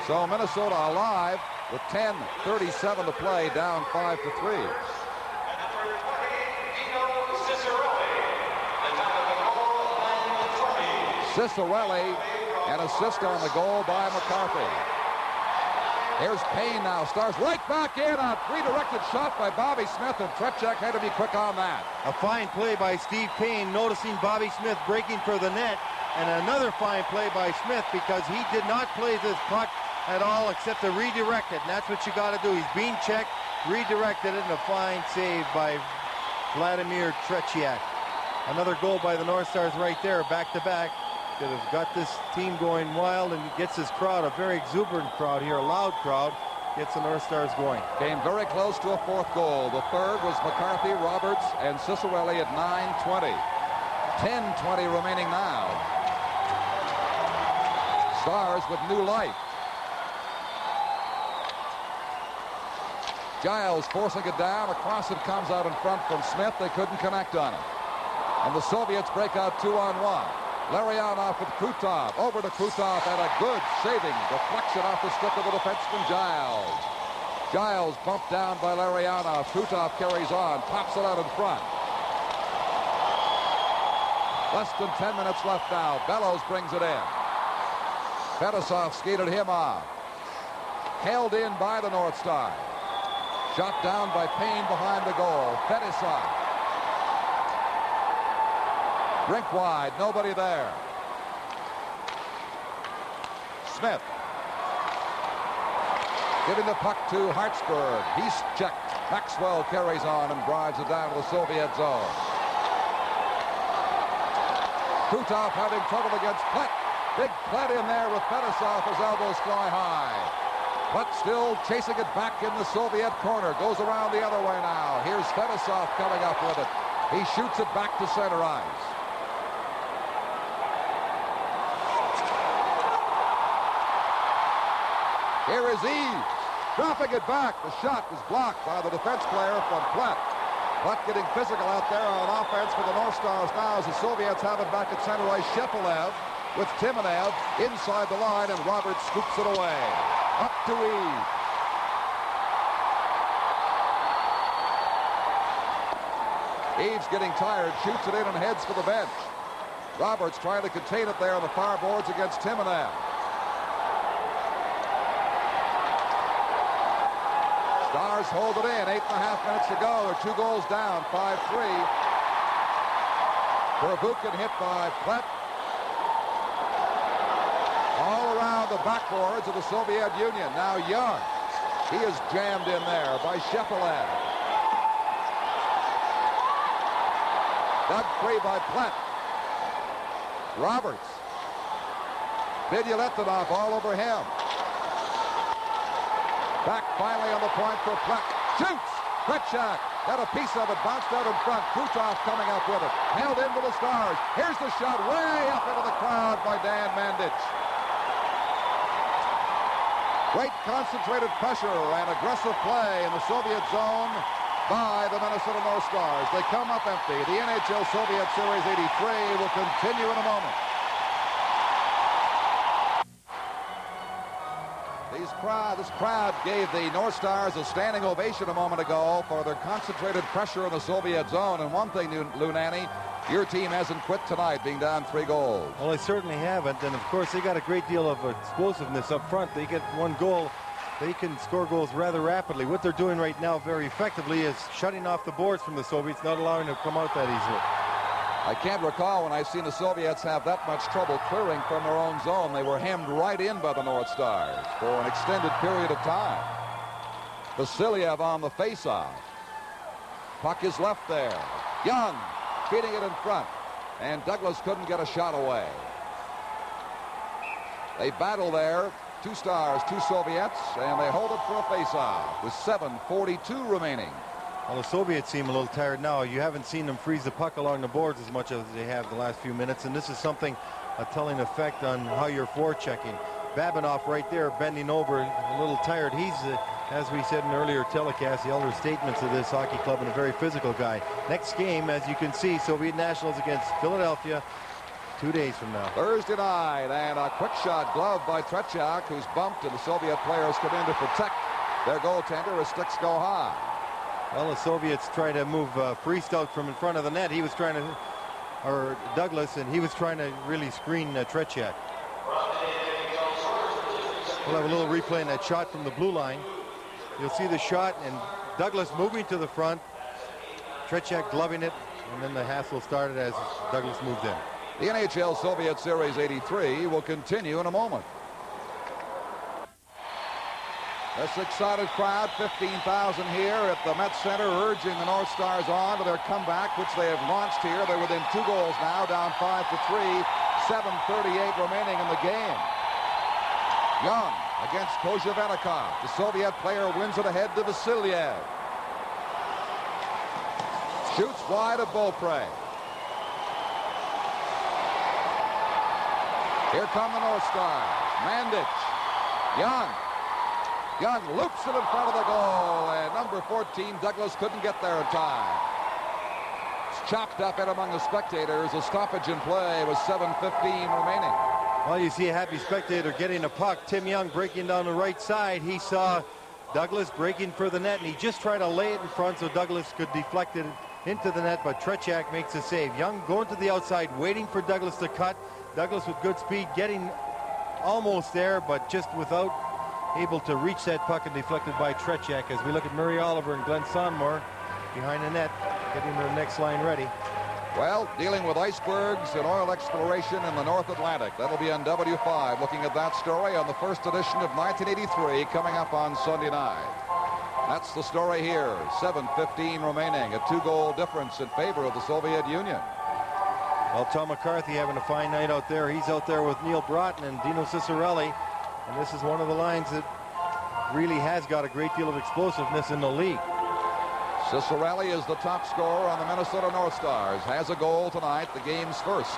So Minnesota alive with 10:37 to play, down 5-3. Cicerelli, an assist on the goal by McCarthy. Here's Payne now. Stars right back in. A redirected shot by Bobby Smith, and Tretiak had to be quick on that. A fine play by Steve Payne, noticing Bobby Smith breaking for the net, and another fine play by Smith because he did not play this puck at all except to redirect it, and that's what you got to do. He's being checked, redirected it, and a fine save by Vladimir Tretiak. Another goal by the North Stars right there, back-to-back. That has got this team going wild and gets this crowd, a very exuberant crowd here, a loud crowd. gets the North Stars going. Came very close to a fourth goal. The third was McCarthy, Roberts, and Cicerelli at 9:20. 10:20 remaining now. Stars with new life. Giles forcing it down. Across it comes out in front from Smith. They couldn't connect on it. And the Soviets break out 2-on-1. Larionov with Krutov. Over to Krutov and a good saving deflection off the stick of the defenseman Giles. Giles bumped down by Larionov. Krutov carries on. Pops it out in front. Less than 10 minutes left now. Bellows brings it in. Fedosov skated him off. Held in by the North Stars. Shot down by Payne behind the goal. Fedosov. Rink wide. Nobody there. Smith. Giving the puck to Hartsburg. He's checked. Maxwell carries on and drives it down to the Soviet zone. Krutov having trouble against Plett. Big Plett in there with Fedosov, his elbows fly high. Plett still chasing it back in the Soviet corner. Goes around the other way now. Here's Fedosov coming up with it. He shoots it back to center ice. Here is Eves. Dropping it back. The shot was blocked by the defense player from Plett. Plett getting physical out there on offense for the North Stars now as the Soviets have it back at center ice. Shepelev with Timonev inside the line, and Roberts scoops it away. Up to Eves. Eves getting tired, shoots it in and heads for the bench. Roberts trying to contain it there on the far boards against Timonev. Stars hold it in. 8.5 minutes to go. They're 2 goals down. 5-3. Verbuchen hit by Plett. All around the backboards of the Soviet Union. Now Young. He is jammed in there by Shepelev. Dug free by Plett. Roberts. Vidyaletdinov all over him. Back finally on the point for Plett. Shoots! Kretschak got a piece of it, bounced out in front. Krutov coming up with it. Held into the Stars. Here's the shot way up into the crowd by Dan Mandich. Great concentrated pressure and aggressive play in the Soviet zone by the Minnesota North Stars. They come up empty. The NHL Soviet Series 83 will continue in a moment. This crowd gave the North Stars a standing ovation a moment ago for their concentrated pressure in the Soviet zone. And one thing, Lou Nanne, your team hasn't quit tonight, being down 3 goals. Well, they certainly haven't. And, of course, they got a great deal of explosiveness up front. They get 1 goal. They can score goals rather rapidly. What they're doing right now very effectively is shutting off the boards from the Soviets, not allowing them to come out that easily. I can't recall when I've seen the Soviets have that much trouble clearing from their own zone. They were hemmed right in by the North Stars for an extended period of time. Vasiliev on the faceoff. Puck is left there. Young feeding it in front. And Douglas couldn't get a shot away. They battle there. 2 Stars, 2 Soviets, and they hold it for a faceoff with 7:42 remaining. Well, the Soviets seem a little tired now. You haven't seen them freeze the puck along the boards as much as they have the last few minutes, and this is something, a telling effect on how you're forechecking. Babinov right there bending over, a little tired. He's, as we said in earlier telecast, the elder statements of this hockey club, and a very physical guy. Next game, as you can see, Soviet Nationals against Philadelphia 2 days from now. Thursday night, and a quick shot glove by Tretiak, who's bumped, and the Soviet players come in to protect their goaltender as sticks go high. Well, the Soviets try to move Priest out from in front of the net. He was trying to, or Douglas, and he was trying to really screen Tretiak. We'll have a little replay in that shot from the blue line. You'll see the shot, and Douglas moving to the front, Tretiak gloving it, and then the hassle started as Douglas moved in. The NHL Soviet Series 83 will continue in a moment. This excited crowd, 15,000 here at the Met Center, urging the North Stars on to their comeback, which they have launched here. They're within 2 goals now, down 5-3, 7:38 remaining in the game. Young against Kozhevenikov. The Soviet player wins it ahead to Vasilyev. Shoots wide of Beaupre. Here come the North Stars. Mandich. Young. Young loops it in front of the goal, and number 14, Douglas, couldn't get there in time. It's chopped up in among the spectators. A stoppage in play with 7:15 remaining. Well, you see a happy spectator getting a puck. Tim Young breaking down the right side. He saw Douglas breaking for the net, and he just tried to lay it in front so Douglas could deflect it into the net, but Tretiak makes a save. Young going to the outside, waiting for Douglas to cut. Douglas with good speed, getting almost there, but just without able to reach that puck, and deflected by Tretiak. As we look at Murray Oliver and Glenn Sonmore behind the net, getting their next line ready. Well, dealing with icebergs and oil exploration in the North Atlantic. That'll be on W5, looking at that story on the first edition of 1983, coming up on Sunday night. That's the story here. 7:15 remaining, a 2-goal difference in favor of the Soviet Union. Well, Tom McCarthy having a fine night out there. He's out there with Neil Broughton and Dino Ciccarelli. And this is one of the lines that really has got a great deal of explosiveness in the league. Ciccarelli is the top scorer on the Minnesota North Stars. Has a goal tonight, the game's first.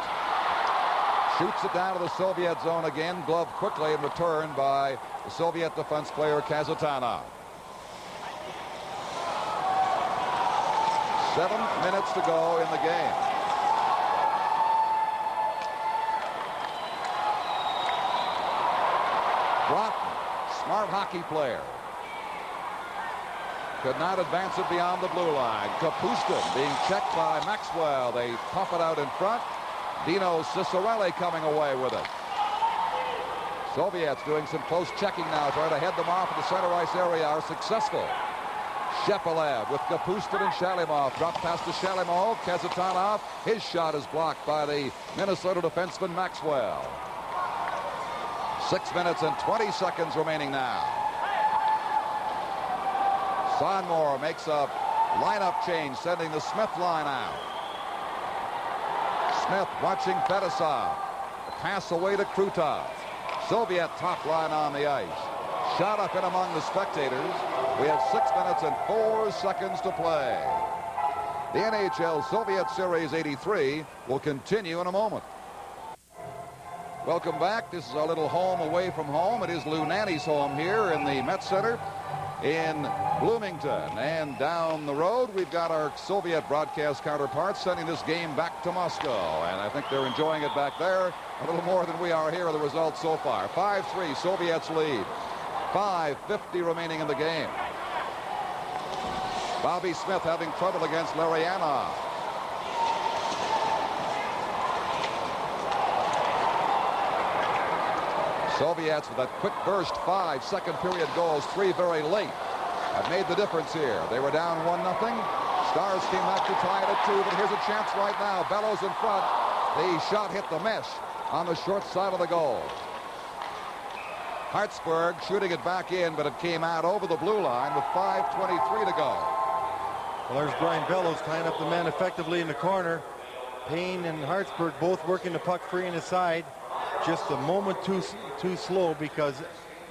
Shoots it down to the Soviet zone again. Gloved quickly and returned by the Soviet defense player Kazatanov. 7 minutes to go in the game. Broughton, smart hockey player. Could not advance it beyond the blue line. Kapustin being checked by Maxwell. They pump it out in front. Dino Ciccarelli coming away with it. Soviets doing some close checking now, trying to head them off in the center ice area, are successful. Shepelev with Kapustin and Shalimov. Drop pass to Shalimov. Kazatanov. His shot is blocked by the Minnesota defenseman Maxwell. 6 minutes and 20 seconds remaining now. Sonmore makes a lineup change, sending the Smith line out. Smith watching Fedosov. A pass away to Krutov. Soviet top line on the ice. Shot up in among the spectators. We have 6 minutes and 4 seconds to play. The NHL Soviet Series 83 will continue in a moment. Welcome back. This is our little home away from home. It is Lou Nanny's home here in the Met Center in Bloomington. And down the road, we've got our Soviet broadcast counterparts sending this game back to Moscow. And I think they're enjoying it back there a little more than we are here. The results so far. 5-3, Soviets lead. 5:50 remaining in the game. Bobby Smith having trouble against Larionov. Soviets with that quick burst, 5 second period goals, 3 very late, have made the difference here. They were down 1-0. Stars came back to tie it at 2, but here's a chance right now. Bellows in front. The shot hit the mesh on the short side of the goal. Hartsburg shooting it back in, but it came out over the blue line with 5:23 to go. Well, there's Brian Bellows tying up the man effectively in the corner. Payne and Hartsburg both working the puck free in the side. Just a moment too slow, because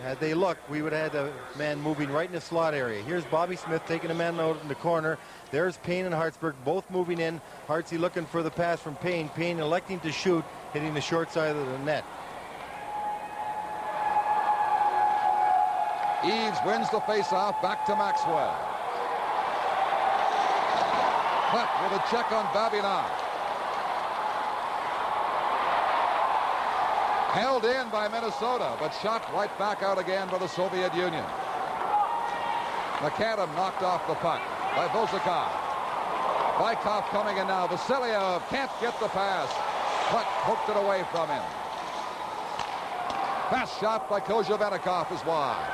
had they looked, we would have had a man moving right in the slot area. Here's Bobby Smith taking a man out in the corner. There's Payne and Hartsburg both moving in. Hartsey looking for the pass from Payne. Payne electing to shoot, hitting the short side of the net. Eves wins the faceoff, back to Maxwell. Hutt with a check on Babinov. Held in by Minnesota, but shot right back out again by the Soviet Union. McAdam knocked off the puck by Vozakov. Bykov coming in now. Vasilyev can't get the pass. Hutt poked it away from him. Pass shot by Kozhevenikov is wide.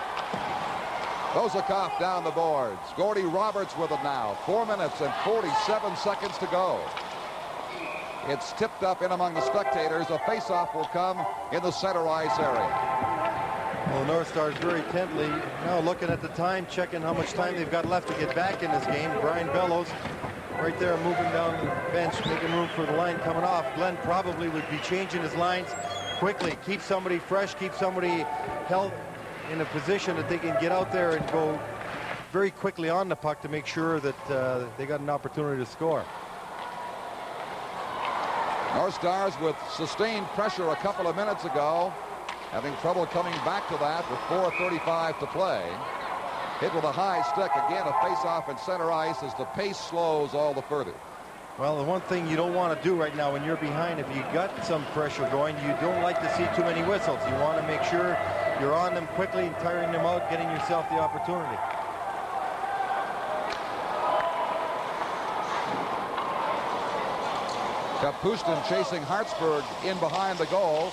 Vozakov down the boards. Gordy Roberts with it now. 4 minutes and 47 seconds to go. It's tipped up in among the spectators. A face-off will come in the center ice area. Well, the North Stars very intently now looking at the time, checking how much time they've got left to get back in this game. Brian Bellows right there moving down the bench, making room for the line coming off. Glenn probably would be changing his lines quickly. Keep somebody fresh, keep somebody in a position that they can get out there and go very quickly on the puck to make sure that they got an opportunity to score. North Stars with sustained pressure a couple of minutes ago, having trouble coming back to that with 4:35 to play. Hit with a high stick. Again, a face-off in center ice as the pace slows all the further. Well, the one thing you don't want to do right now when you're behind, if you got some pressure going, you don't like to see too many whistles. You want to make sure you're on them quickly and tiring them out, getting yourself the opportunity. Kapustin chasing Hartsburg in behind the goal.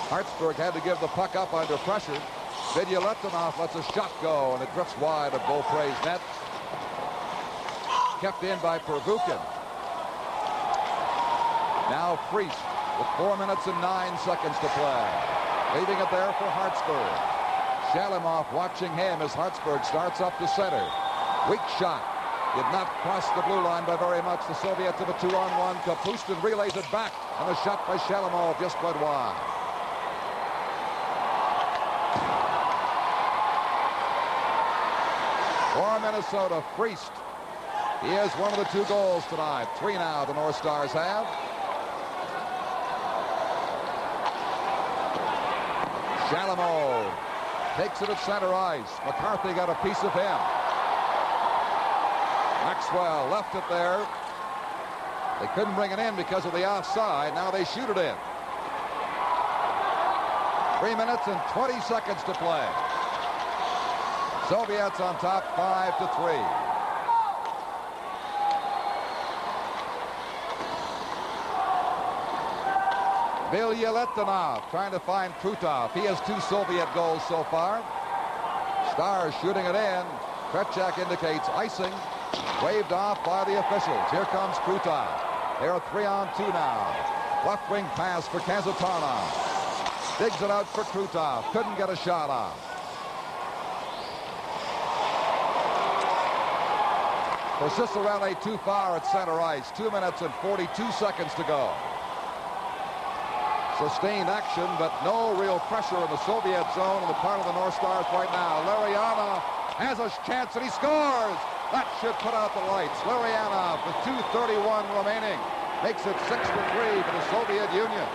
Hartsburg had to give the puck up under pressure. Vidyaletdinov lets a shot go, and it drifts wide of Beaupre's net. Kept in by Pervukin. Now Friest with 4 minutes and 9 seconds to play. Leaving it there for Hartsburg. Shalimov watching him as Hartsburg starts up the center. Weak shot. Did not cross the blue line by very much. The Soviets have a 2-on-1. Kapustin relays it back, and a shot by Shalimov just went wide. For Minnesota, Friest. He has one of the 2 goals tonight. 3 now the North Stars have. Shalimov takes it at center ice. McCarthy got a piece of him. Maxwell left it there. They couldn't bring it in because of the offside. Now they shoot it in. 3 minutes and 20 seconds to play. Soviets on top 5-3. Vidyaletdinov trying to find Krutov. He has 2 Soviet goals so far. Stars shooting it in. Kretschak indicates icing. Waved off by the officials. Here comes Krutov. They are 3-on-2 now. Left wing pass for Kazatarnov. Digs it out for Krutov. Couldn't get a shot off. For Cicerelli, too far at center ice. 2 minutes and 42 seconds to go. Sustained action, but no real pressure in the Soviet zone on the part of the North Stars right now. Larionov has a chance, and he scores. That should put out the lights. Larionov with 2:31 remaining makes it 6-3 for the Soviet Union.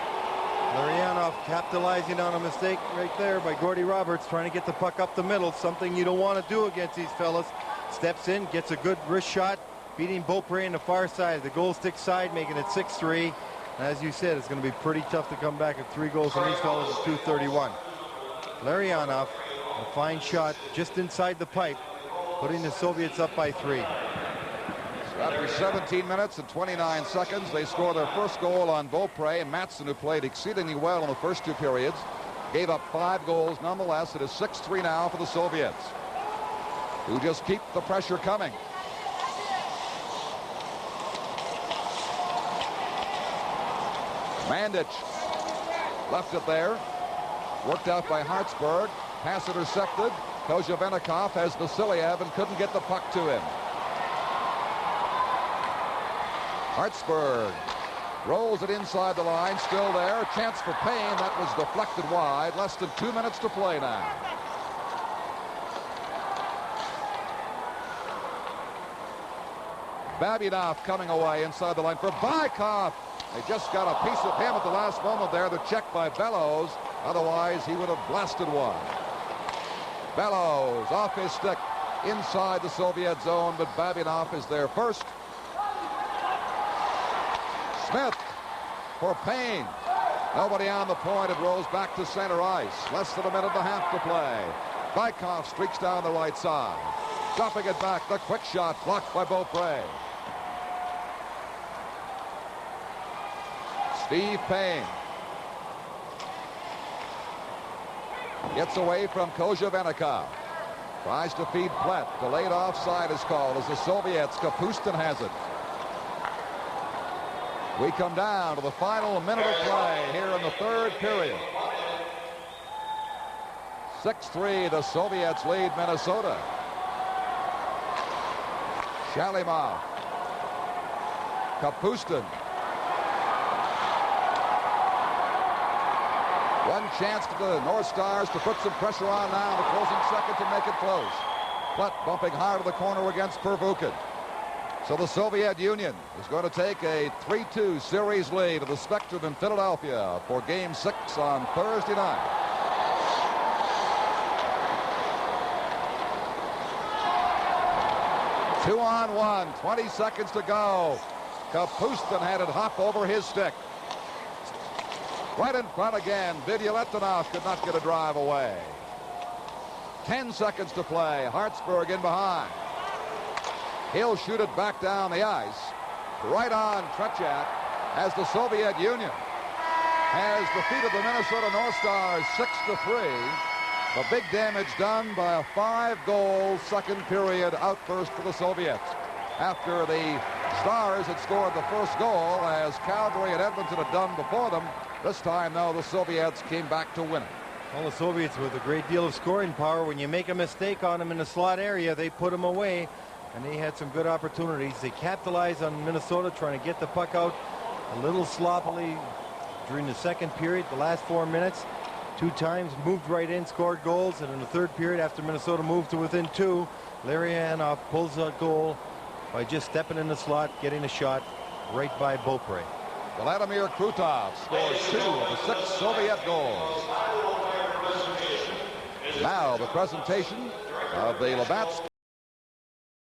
Larionov capitalizing on a mistake right there by Gordy Roberts, trying to get the puck up the middle, something you don't want to do against these fellas. Steps in, gets a good wrist shot, beating Beaupre in the far side, the goal stick side, making it 6-3. As you said, it's going to be pretty tough to come back at 3 goals from these fellas at 2:31. Larionov, a fine shot just inside the pipe, putting the Soviets up by 3. So after 17 minutes and 29 seconds, they score their first goal on Beaupre. And Matson, who played exceedingly well in the first 2 periods, gave up 5 goals. Nonetheless, it is 6-3 now for the Soviets, who just keep the pressure coming. Mandic left it there. Worked out by Hartsburg. Pass intercepted. Kozhevenikov has Vasiliev and couldn't get the puck to him. Hartsburg rolls it inside the line. Still there. Chance for Payne. That was deflected wide. Less than 2 minutes to play now. Babinov coming away inside the line for Bykov. They just got a piece of him at the last moment there. The check by Bellows. Otherwise, he would have blasted one. Bellows off his stick inside the Soviet zone, but Babinov is there first. Smith for Payne. Nobody on the point. It rolls back to center ice. Less than a minute and a half to play. Bykov streaks down the right side. Dropping it back. The quick shot blocked by Beaupre. Steve Payne gets away from Kozhevenikov. Tries to feed Platt. Delayed offside is called as the Soviets. Kapustin has it. We come down to the final minute of play here in the 3rd period. 6-3, the Soviets lead Minnesota. Shalimov. Kapustin. One chance to the North Stars to put some pressure on now. The closing second to make it close. Plutt bumping hard to the corner against Pervukin. So the Soviet Union is going to take a 3-2 series lead of the Spectrum in Philadelphia for Game 6 on Thursday night. Two on one, 20 seconds to go. Kapustin had it hop over his stick. Right in front again. Vidyaletdinov could not get a drive away. 10 seconds to play. Hartsburg in behind. He'll shoot it back down the ice. Right on Tretiak as the Soviet Union has defeated the Minnesota North Stars 6-3. The big damage done by a 5-goal second period outburst for the Soviets. After the Stars had scored the first goal, as Calgary and Edmonton had done before them. This time, though, the Soviets came back to win it. Well, the Soviets with a great deal of scoring power. When you make a mistake on them in the slot area, they put them away, and they had some good opportunities. They capitalized on Minnesota trying to get the puck out a little sloppily during the second period, the last 4 minutes. 2 times moved right in, scored goals, and in the third period, after Minnesota moved to within 2, Larry Hanoff pulls a goal by just stepping in the slot, getting a shot right by Beaupre. Vladimir Krutov scores 2 of the 6 Soviet goals. Now the presentation of the Labatt